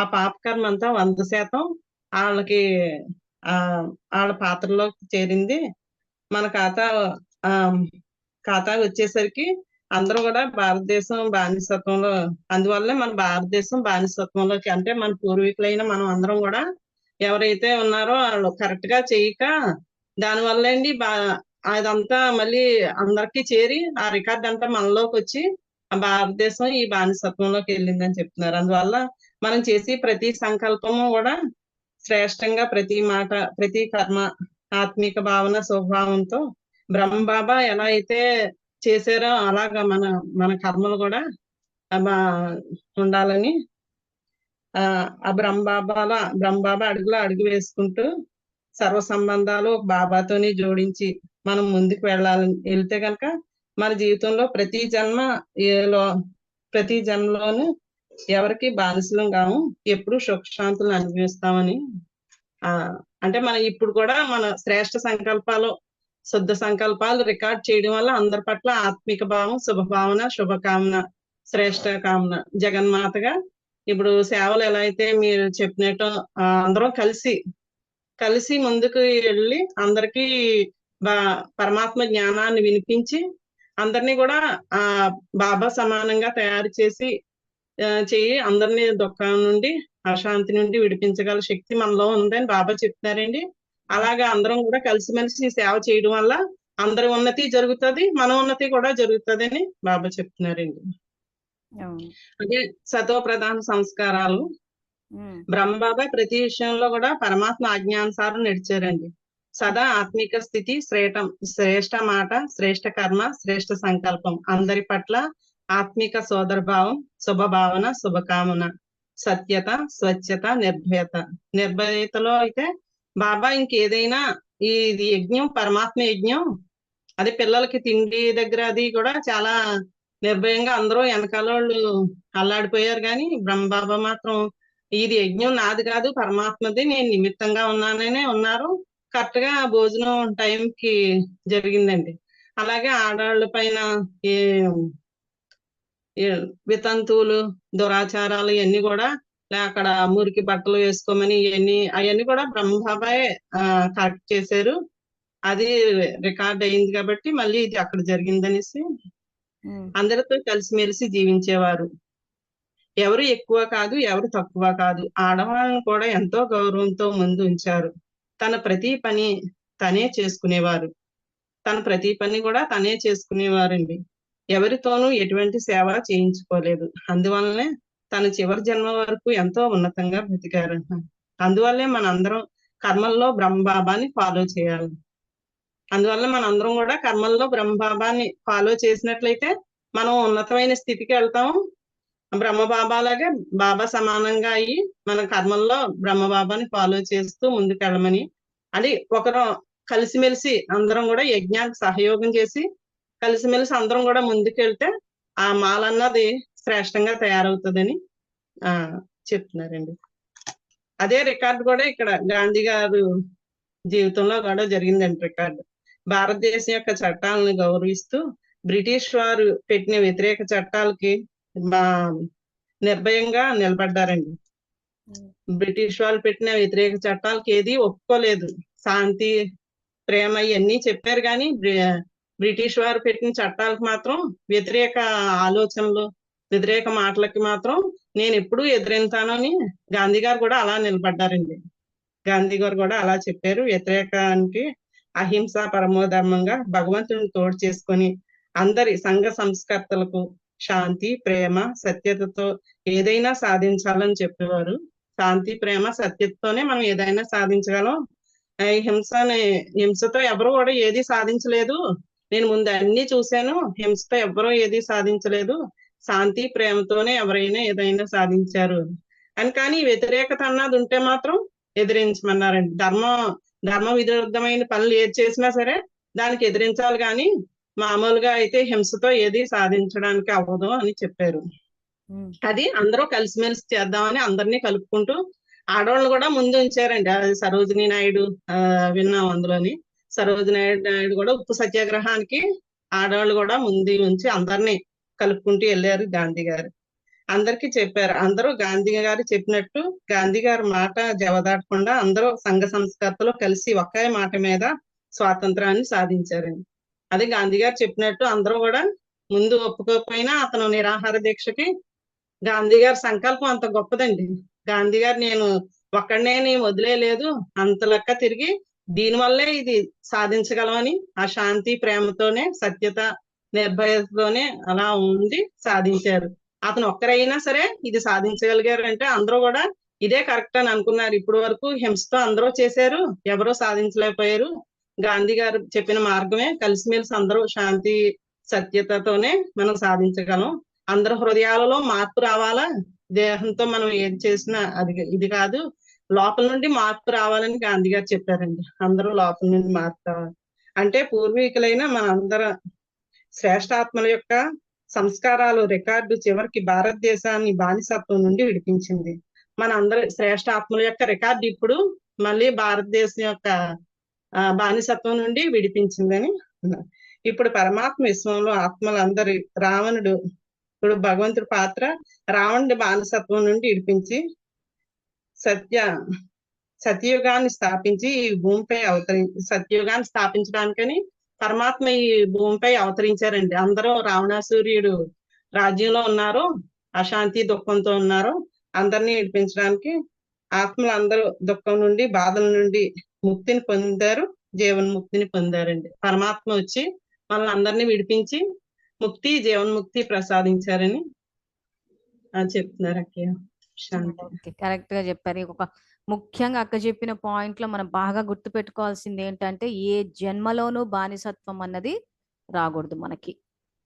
ఆ పాపకర్మ అంతా 100% వాళ్ళకి వాళ్ళ పాత్రలోకి చేరింది. మన ఖాతా వచ్చేసరికి అందరూ కూడా భారతదేశం బానిసత్వంలో, అందువల్లే మన భారతదేశం బానిసత్వంలోకి, అంటే మన పూర్వీకులైన మనం అందరం కూడా ఎవరైతే ఉన్నారో వాళ్ళు కరెక్ట్ గా చేయక దానివల్ల అండి అదంతా మళ్ళీ అందరికీ చేరి ఆ రికార్డ్ అంతా మనలోకి వచ్చి భారతదేశం ఈ బానిసత్వంలోకి వెళ్ళిందని చెప్తున్నారు. అందువల్ల మనం చేసి ప్రతి సంకల్పము కూడా శ్రేష్టంగా, ప్రతి మాట, ప్రతి కర్మ ఆత్మిక భావన, స్వభావంతో బ్రహ్మబాబా ఎలా అయితే చేశారో అలాగా మన కర్మలు కూడా ఉండాలని ఆ బ్రహ్మబాబా అడుగులో అడుగు వేసుకుంటూ సర్వ సంబంధాలు బాబాతోని జోడించి మనం ముందుకు వెళ్తే కనుక మన జీవితంలో ప్రతి జన్మలోనూ ఎవరికి బానిసలం కాము, ఎప్పుడు సుఖశాంతులను అనుభవిస్తామని. అంటే మనం ఇప్పుడు కూడా మన శ్రేష్ఠ సంకల్పాలు, శుద్ధ సంకల్పాలు రికార్డ్ చేయడం వల్ల అందరి పట్ల ఆత్మిక భావం, శుభభావన, శుభకామన, శ్రేష్ఠ కామన, జగన్మాతగా ఇప్పుడు సేవలు ఎలా అయితే మీరు చెప్పినట్టు అందరం కలిసి ముందుకు వెళ్ళి అందరికీ పరమాత్మ జ్ఞానాన్ని వినిపించి అందరినీ కూడా బాబా సమానంగా తయారు చేసి అందరినీ దుఃఖం నుండి, అశాంతి నుండి విడిపించగల శక్తి మనలో ఉందని బాబా చెప్తున్నారండి. అలాగా అందరం కూడా కలిసిమెలిసి సేవ చేయడం వల్ల అందరి ఉన్నతి జరుగుతుంది, మన ఉన్నతి కూడా జరుగుతుంది అని బాబా చెప్తున్నారండి. అవును. అదే సతో ప్రధాన సంస్కారాలు. ఉమ్, బ్రహ్మబాబా ప్రతి విషయంలో కూడా పరమాత్మ ఆజ్ఞానుసారం నడిచారండి. సదా ఆత్మిక స్థితి, శ్రేష్ట మాట, శ్రేష్ట కర్మ, శ్రేష్ట సంకల్పం, అందరి పట్ల ఆత్మిక సోదరభావం, శుభభావన, శుభకామన, సత్యత, స్వచ్ఛత, నిర్భయత. నిర్భయతలో అయితే బాబా ఇంకేదైనా ఇది యజ్ఞం, పరమాత్మ యజ్ఞం, అది పిల్లలకి తిండి దగ్గర అది కూడా చాలా నిర్భయంగా అందరూ వెనకాల వాళ్ళు అల్లాడిపోయారు. కానీ బ్రహ్మబాబా మాత్రం ఇది యజ్ఞం నాది కాదు, పరమాత్మది, నేను నిమిత్తంగా ఉన్నాననే ఉన్నారు. కరెక్ట్ గా భోజనం టైంకి జరిగిందండి. అలాగే ఆడవాళ్ళ పైన ఏ ఏ వితంతువులు, దురాచారాలు ఇవన్నీ కూడా అక్కడ మురికి బట్టలు వేసుకోమని అవన్నీ కూడా బ్రహ్మబాబాయే కరెక్ట్ చేశారు. అది రికార్డ్ అయింది కాబట్టి మళ్ళీ ఇది అక్కడ జరిగిందనేసి ఉమ్, అందరితో కలిసిమెలిసి జీవించేవారు. ఎవరు ఎక్కువ కాదు, ఎవరు తక్కువ కాదు. ఆడవాళ్ళను కూడా ఎంతో గౌరవంతో ముందు ఉంచారు. తన ప్రతి పని తనే చేసుకునేవారు. తన ప్రతి పని కూడా తనే చేసుకునేవారండి. ఎవరితోనూ ఎటువంటి సేవ చేయించుకోలేదు. అందువల్లనే తన చివరి జన్మ వరకు ఎంతో ఉన్నతంగా బ్రతికారంట. అందువల్లే మనందరం కర్మల్లో బ్రహ్మబాబాని ఫాలో చేయాలి. అందువల్ల మనందరం కూడా కర్మల్లో బ్రహ్మబాబాని ఫాలో చేసినట్లయితే మనం ఉన్నతమైన స్థితికి వెళ్తాము. బ్రహ్మబాబాలాగే బాబా సమానంగా అయ్యి మన కర్మల్లో బ్రహ్మబాబాని ఫాలో చేస్తూ ముందుకెళ్ళమని, అది ఒకరు కలిసిమెలిసి అందరం కూడా యజ్ఞానికి సహయోగం చేసి కలిసిమెలిసి అందరం కూడా ముందుకెళ్తే ఆ మాలన్నది శ్రేష్టంగా తయారవుతుందని చెప్తున్నారండి. అదే రికార్డు కూడా ఇక్కడ గాంధీ గారు జీవితంలో కూడా జరిగిందండి రికార్డు. భారతదేశం యొక్క చట్టాలను గౌరవిస్తూ బ్రిటిష్ వారు పెట్టిన వ్యతిరేక చట్టాలకి నిర్భయంగా నిలబడ్డారండి. బ్రిటిష్ వాళ్ళు పెట్టిన వ్యతిరేక చట్టాలకి ఏది ఒప్పుకోలేదు. శాంతి, ప్రేమ ఇవన్నీ చెప్పారు. కానీ బ్రిటిష్ వారు పెట్టిన చట్టాలకు మాత్రం వ్యతిరేక ఆలోచనలు, వ్యతిరేక మాటలకి మాత్రం నేను ఎప్పుడూ ఎదురెంతానని గాంధీ గారు కూడా అలా నిలబడ్డారండి. గాంధీ గారు కూడా అలా చెప్పారు. వ్యతిరేకానికి అహింస పరమోధర్మంగా భగవంతుని తోడు చేసుకొని అందరి సంఘ సంస్కర్తలకు శాంతి, ప్రేమ, సత్యతతో ఏదైనా సాధించాలని చెప్పేవారు. శాంతి, ప్రేమ, సత్యతతోనే మనం ఏదైనా సాధించగలం. హింసతో ఎవరు కూడా ఏది సాధించలేదు. నేను ముందు అన్ని చూశాను. హింసతో ఎవరూ ఏది సాధించలేదు. శాంతి, ప్రేమతోనే ఎవరైనా ఏదైనా సాధించారు అని. కానీ వ్యతిరేకత అన్నది ఉంటే మాత్రం ఎదిరించమన్నారండి. ధర్మ విరుద్ధమైన పనులు ఏది చేసినా సరే దానికి ఎదిరించాలి. కానీ మామూలుగా అయితే హింసతో ఏది సాధించడానికి అవ్వదు అని చెప్పారు. అది అందరూ కలిసిమెలిసి చేద్దామని అందరినీ కలుపుకుంటూ ఆడవాళ్ళు కూడా ముందు ఉంచారండి. అది సరోజినీ నాయుడు విన్నాం అందులోని. సరోజినీ నాయుడు కూడా ఉప్పు సత్యాగ్రహానికి ఆడవాళ్ళు కూడా ముందు ఉంచి అందరినీ కలుపుకుంటూ వెళ్ళారు గాంధీ గారు. అందరికీ చెప్పారు. అందరూ గాంధీ గారు చెప్పినట్టు గాంధీ గారి మాట జవదాటకుండా అందరూ సంఘ సంస్కర్తలు కలిసి ఒకే మాట మీద స్వాతంత్రాన్ని సాధించారండి. అదే గాంధీ గారు చెప్పినట్టు అందరూ కూడా ముందు ఒప్పుకోకపోయినా అతను నిరాహార దీక్షకి గాంధీ గారి సంకల్పం అంత గొప్పదండి. గాంధీ గారు నేను ఒక్కడనే వదిలేదు, అంత లెక్క తిరిగి దీనివల్లే ఇది సాధించగలమని ఆ శాంతి, ప్రేమతోనే, సత్యత, నిర్భయతతోనే అలా ఉండి సాధించారు. అతను ఒక్కరైనా సరే ఇది సాధించగలిగారు అంటే అందరూ కూడా ఇదే కరెక్ట్ అని అనుకున్నారు. ఇప్పుడు వరకు హింసతో అందరూ చేశారు, ఎవరో సాధించలేకపోయారు. గాంధీ గారు చెప్పిన మార్గమే కలిసిమెలిసి అందరూ శాంతి, సత్యతతోనే మనం సాధించగలం. అందరి హృదయాలలో మార్పు రావాలా. దేహంతో మనం ఏది చేసినా ఇది కాదు, లోపల నుండి మార్పు రావాలని గాంధీ గారు చెప్పారండి. అందరూ లోపల నుండి మార్పు రావాలి అంటే పూర్వీకులైన మన అందరూ శ్రేష్టాత్మల యొక్క సంస్కారాలు రికార్డు చివరికి భారతదేశాన్ని బానిసత్వం నుండి విడిపించింది. మన అందరి శ్రేష్టాత్మల యొక్క రికార్డు ఇప్పుడు మళ్ళీ భారతదేశం యొక్క బానిసత్వం నుండి విడిపించిందని. ఇప్పుడు పరమాత్మ విశ్వంలో ఆత్మలందరి రావణుడు ఇప్పుడు భగవంతుడి పాత్ర రావణుడి బానిసత్వం నుండి విడిపించి సత్యయుగాన్ని స్థాపించి ఈ భూమిపై సత్యయుగాన్ని స్థాపించడానికని పరమాత్మ ఈ భూమిపై అవతరించారండి. అందరూ రావణాసురుడు రాజ్యంలో ఉన్నారు, అశాంతి దుఃఖంతో ఉన్నారు. అందరినీ విడిపించడానికి ఆత్మలు అందరూ దుఃఖం నుండి, బాధల నుండి ముక్తిని పొందారు. జీవన్ముక్తిని పొందారండి. పరమాత్మ వచ్చి మనల్ని అందరినీ విడిపించి ముక్తి జీవన్ముక్తి ప్రసాదించారని చెప్తున్నారు అక్కయ్య. శాంతి. ఓకే, కరెక్ట్ గా చెప్పారు. ఒక ముఖ్యంగా అక్క చెప్పిన పాయింట్ లో మనం బాగా గుర్తు పెట్టుకోవాల్సింది ఏంటంటే ఏ జన్మలోనూ బానిసత్వం అన్నది రాకూడదు మనకి.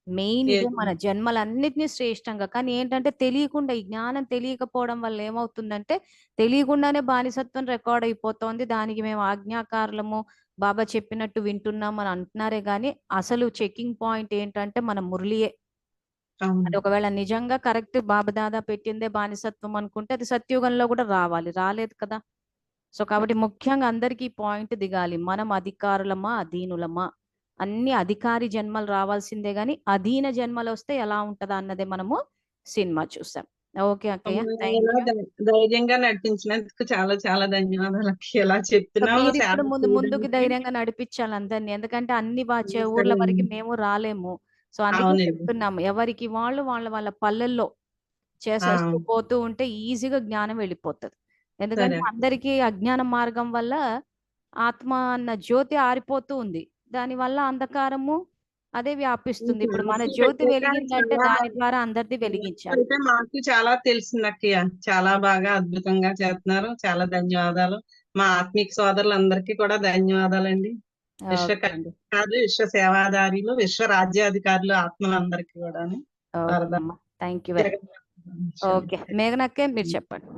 మెయిన్ ఇదే మన జన్మలన్నిటినీ శ్రేష్టంగా. కానీ ఏంటంటే తెలియకుండా, ఈ జ్ఞానం తెలియకపోవడం వల్ల ఏమవుతుందంటే తెలియకుండానే బానిసత్వం రికార్డ్ అయిపోతోంది. దానికి మేము ఆజ్ఞాకారులము, బాబా చెప్పినట్టు వింటున్నాం అని అంటున్నారే గాని అసలు చెకింగ్ పాయింట్ ఏంటంటే మన మురళియే. అది ఒకవేళ నిజంగా కరెక్ట్ బాబదాదా పెట్టిందే బానిసత్వం అనుకుంటే అది సత్యుగంలో కూడా రావాలి, రాలేదు కదా. సో కాబట్టి ముఖ్యంగా అందరికీ పాయింట్ దిగాలి, మనం అధికారులమా అధీనులమా. అన్ని అధికారి జన్మలు రావాల్సిందే గాని అధీన జన్మలు వస్తే ఎలా ఉంటదా అన్నదే మనము సినిమా చూసాం. ఓకే అక్కయ్య, థ్యాంక్ యూ. ధైర్యంగా నడిపించినందుకు చాలా చాలా ధన్యవాదాలు అక్కయ్య. ఎలా చెప్తున్నావు మీరు ఇప్పుడు ముందుకు ధైర్యంగా నడిపించాలి అందరినీ, ఎందుకంటే అన్ని ఊర్ల వరకు మేము రాలేము. సో అందుకే చెప్తున్నాము, ఎవరికి వాళ్ళు వాళ్ళ వాళ్ళ పల్లెల్లో చేసేస్తూ పోతూ ఉంటే ఈజీగా జ్ఞానం వెళ్ళిపోతుంది. ఎందుకంటే అందరికీ అజ్ఞాన మార్గం వల్ల ఆత్మ అన్న జ్యోతి ఆరిపోతూ ఉంది, దాని వల్ల అంధకారము అదే వ్యాపిస్తుంది. ఇప్పుడు మన జ్యోతి వెలిగిందంటే దాని ద్వారా అందరిది వెలిగించాలి. అయితే మాకు చాలా తెలిసింది అక్కయ్య. చాలా బాగా అద్భుతంగా చేస్తున్నారు. చాలా ధన్యవాదాలు. మా ఆత్మిక సోదరులందరికీ కూడా ధన్యవాదాలండి. విశ్వ సేవాదారులు, విశ్వ రాజ్యాధికారులు ఆత్మలందరికీ కూడా. Thank you very much. Okay మేఘనక్కే, మీరు చెప్పండి.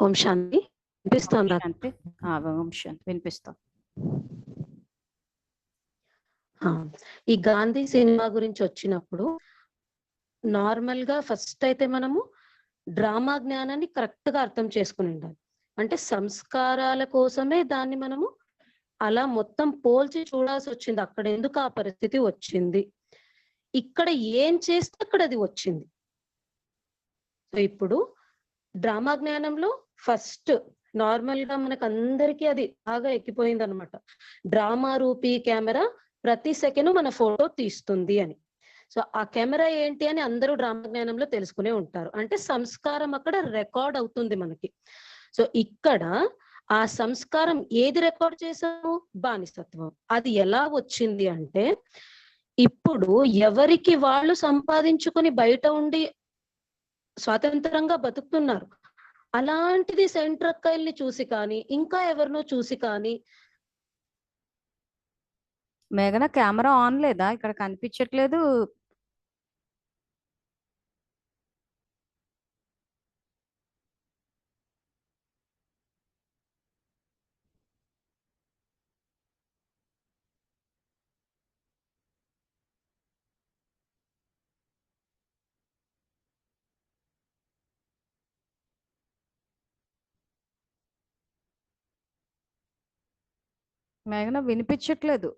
ఓం శాంతి. వినిపిస్తుందా? ఓం శాంతి, వినిపిస్తాం. ఈ గాంధీ సినిమా గురించి వచ్చినప్పుడు నార్మల్ గా ఫస్ట్ అయితే మనము డ్రామా జ్ఞానాన్ని కరెక్ట్ గా అర్థం చేసుకుని ఉండాలి. అంటే సంస్కారాల కోసమే దాన్ని మనము అలా మొత్తం పోల్చి చూడాల్సి వచ్చింది. అక్కడ ఎందుకు ఆ పరిస్థితి వచ్చింది, ఇక్కడ ఏం చేస్తే అక్కడ అది వచ్చింది. సో ఇప్పుడు డ్రామా జ్ఞానంలో ఫస్ట్ నార్మల్ గా మనకు అందరికీ అది బాగా ఎక్కిపోయింది అనమాట. డ్రామా రూపీ కెమెరా ప్రతి సెకండ్ మన ఫోటో తీస్తుంది అని. సో ఆ కెమెరా ఏంటి అని అందరూ డ్రామా జ్ఞానంలో తెలుసుకునే ఉంటారు. అంటే సంస్కారం అక్కడ రికార్డ్ అవుతుంది మనకి. సో ఇక్కడ ఆ సంస్కారం ఏది రికార్డ్ చేసాము? బానిసత్వం. అది ఎలా వచ్చింది అంటే ఇప్పుడు ఎవరికి వాళ్ళు సంపాదించుకొని బయట ఉండి స్వాతంత్రంగా బతుకుతున్నారు. అలాంటిది సెంట్రక్కల్ని చూసి కానీ ఇంకా ఎవరినో చూసి కానీ. మేఘన కెమెరా ఆన్ లేదా? ఇక్కడ కనిపించట్లేదు. మేఘన వినిపించట్లేదు.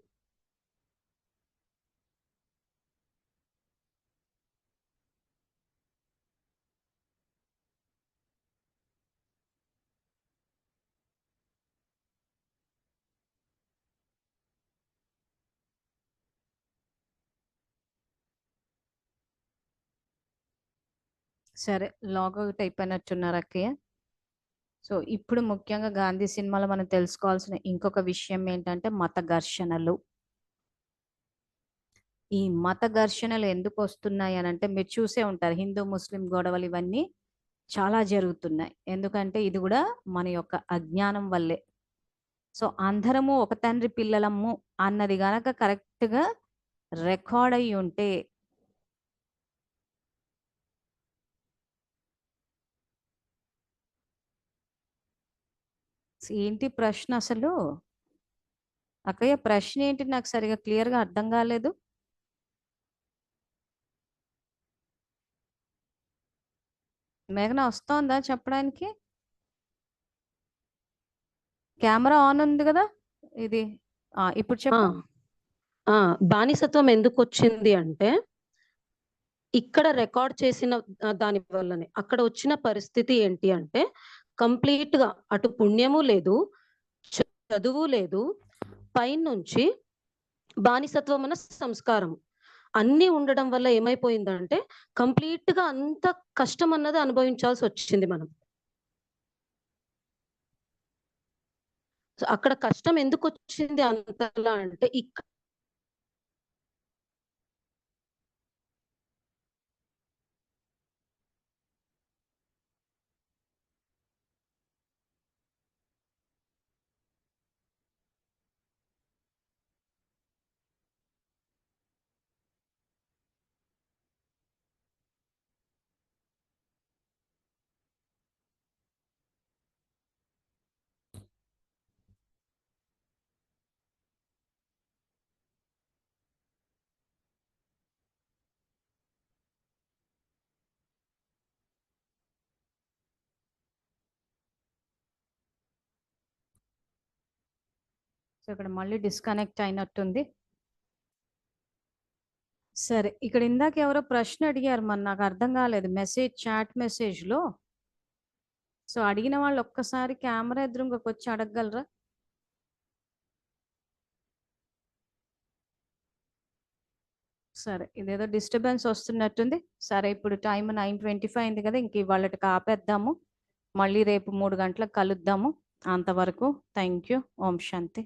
సరే, లాగౌట్ అయిపోయినట్టున్నారు అక్కయ్య. సో ఇప్పుడు ముఖ్యంగా గాంధీ సినిమాలో మనం తెలుసుకోవాల్సిన ఇంకొక విషయం ఏంటంటే మత ఘర్షణలు. ఈ మత ఘర్షణలు ఎందుకు వస్తున్నాయి అని అంటే మీరు చూసే ఉంటారు, హిందూ ముస్లిం గొడవలు ఇవన్నీ చాలా జరుగుతున్నాయి. ఎందుకంటే ఇది కూడా మన యొక్క అజ్ఞానం వల్లే. సో అందరము ఒక తండ్రి పిల్లలము అన్నది గనక కరెక్ట్ గా రికార్డ్ అయి ఉంటే ఏంటి ప్రశ్న అసలు? అక్కయ్య ప్రశ్న ఏంటి? నాకు సరిగా క్లియర్ గా అర్థం కాలేదు. మేఘన వస్తోందా చెప్పడానికి? కెమెరా ఆన్ ఉంది కదా ఇది. ఇప్పుడు చెప్పు. బానిసత్వం ఎందుకు వచ్చింది అంటే ఇక్కడ రికార్డ్ చేసిన దాని వల్లనే అక్కడ వచ్చిన పరిస్థితి ఏంటి అంటే కంప్లీట్ గా అటు పుణ్యము లేదు, చదువు లేదు, పైనుంచి బానిసత్వం అన్న సంస్కారం అన్ని ఉండడం వల్ల ఏమైపోయిందంటే కంప్లీట్ గా అంత కష్టం అన్నది అనుభవించాల్సి వచ్చింది మనం. అక్కడ కష్టం ఎందుకు వచ్చింది అంతలా అంటే సో ఇక్కడ మళ్ళీ డిస్కనెక్ట్ అయినట్టుంది. సరే, ఇక్కడ ఇందాక ఎవరో ప్రశ్న అడిగారు, మరి నాకు అర్థం కాలేదు చాట్ మెసేజ్ లో. సో అడిగిన వాళ్ళు ఒక్కసారి కెమెరా ఎదురుంగకి వచ్చి అడగగలరా? సరే, ఇదేదో డిస్టర్బెన్స్ వస్తున్నట్టుంది. సరే, ఇప్పుడు టైం 9:25 అయింది కదా, ఇంక ఇవాళకి ఆపేద్దాము. మళ్ళీ రేపు 3 గంటలకు కలుద్దాము. అంతవరకు థ్యాంక్ యూ. Om Shanti.